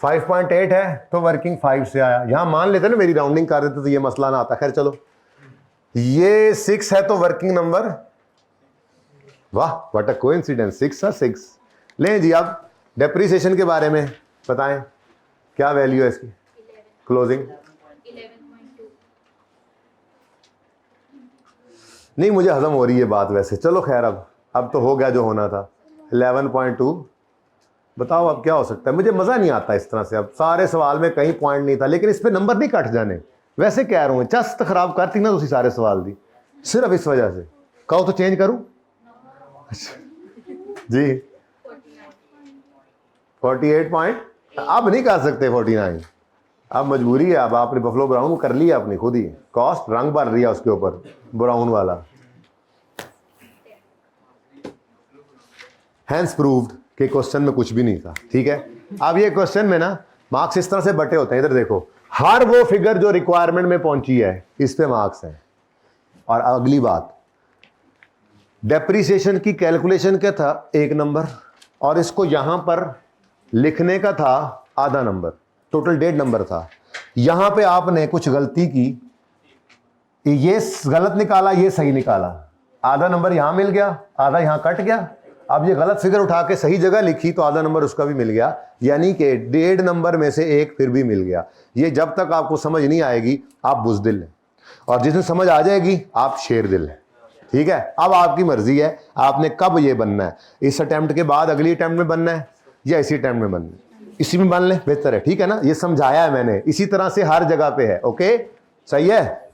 5.8 है तो वर्किंग 5 से आया। यहां मान लेते ना मेरी राउंडिंग कर देते तो ये मसला ना आता। खैर चलो, ये 6 है तो वर्किंग नंबर, वाह व्हाट अ कोइंसिडेंस, 6 है 6। लें जी, अब डेप्रीसिएशन के बारे में बताएं, क्या वैल्यू है इसकी? क्लोजिंग 11.2। नहीं, मुझे हजम हो रही है बात वैसे, चलो खैर, अब तो हो गया जो होना था। 11.2 बताओ अब क्या हो सकता है? मुझे मज़ा नहीं आता इस तरह से, अब सारे सवाल में कहीं पॉइंट नहीं था, लेकिन इस पे नंबर नहीं कट जाने, वैसे कह रहा हूँ, चस्त खराब करती ना तुसी सारे सवाल दी, सिर्फ इस वजह से। कहो तो चेंज करूँ? जी 48 पॉइंट, अब नहीं कर सकते 49, अब मजबूरी है। अब आपने बफलो ब्राउन कर लिया अपनी खुद ही, कॉस्ट रंग भर लिया उसके ऊपर ब्राउन वाला। हैंस प्रूव्ड कि क्वेश्चन में कुछ भी नहीं था, ठीक है। अब ये क्वेश्चन में ना मार्क्स इस तरह से बटे होते हैं, इधर देखो, हर वो फिगर जो रिक्वायरमेंट में पहुंची है इस पे मार्क्स हैं। और अगली बात, डेप्रीसिएशन की कैलकुलेशन क्या था? 1 नंबर, और इसको यहां पर लिखने का था आधा नंबर, टोटल 1.5 नंबर था। यहां पे आपने कुछ गलती की, ये गलत निकाला, ये सही निकाला, आधा नंबर यहां मिल गया, आधा यहां कट गया, अब ये गलत फिगर उठा के सही जगह लिखी तो आधा नंबर उसका भी मिल गया, यानी कि 1.5 नंबर में से एक फिर भी मिल गया। ये जब तक आपको समझ नहीं आएगी आप बुज़दिल हैं, और जिस दिन समझ आ जाएगी आप शेरदिल हैं। ठीक है, अब आपकी मर्जी है आपने कब ये बनना है, इस अटेम्प्ट के बाद अगली अटेम्प्ट में बनना है या इसी अटेम्प्ट में बनना है। इसी में बन लें बेहतर है, ठीक है ना, ये समझाया है मैंने, इसी तरह से हर जगह पे है। ओके, सही है।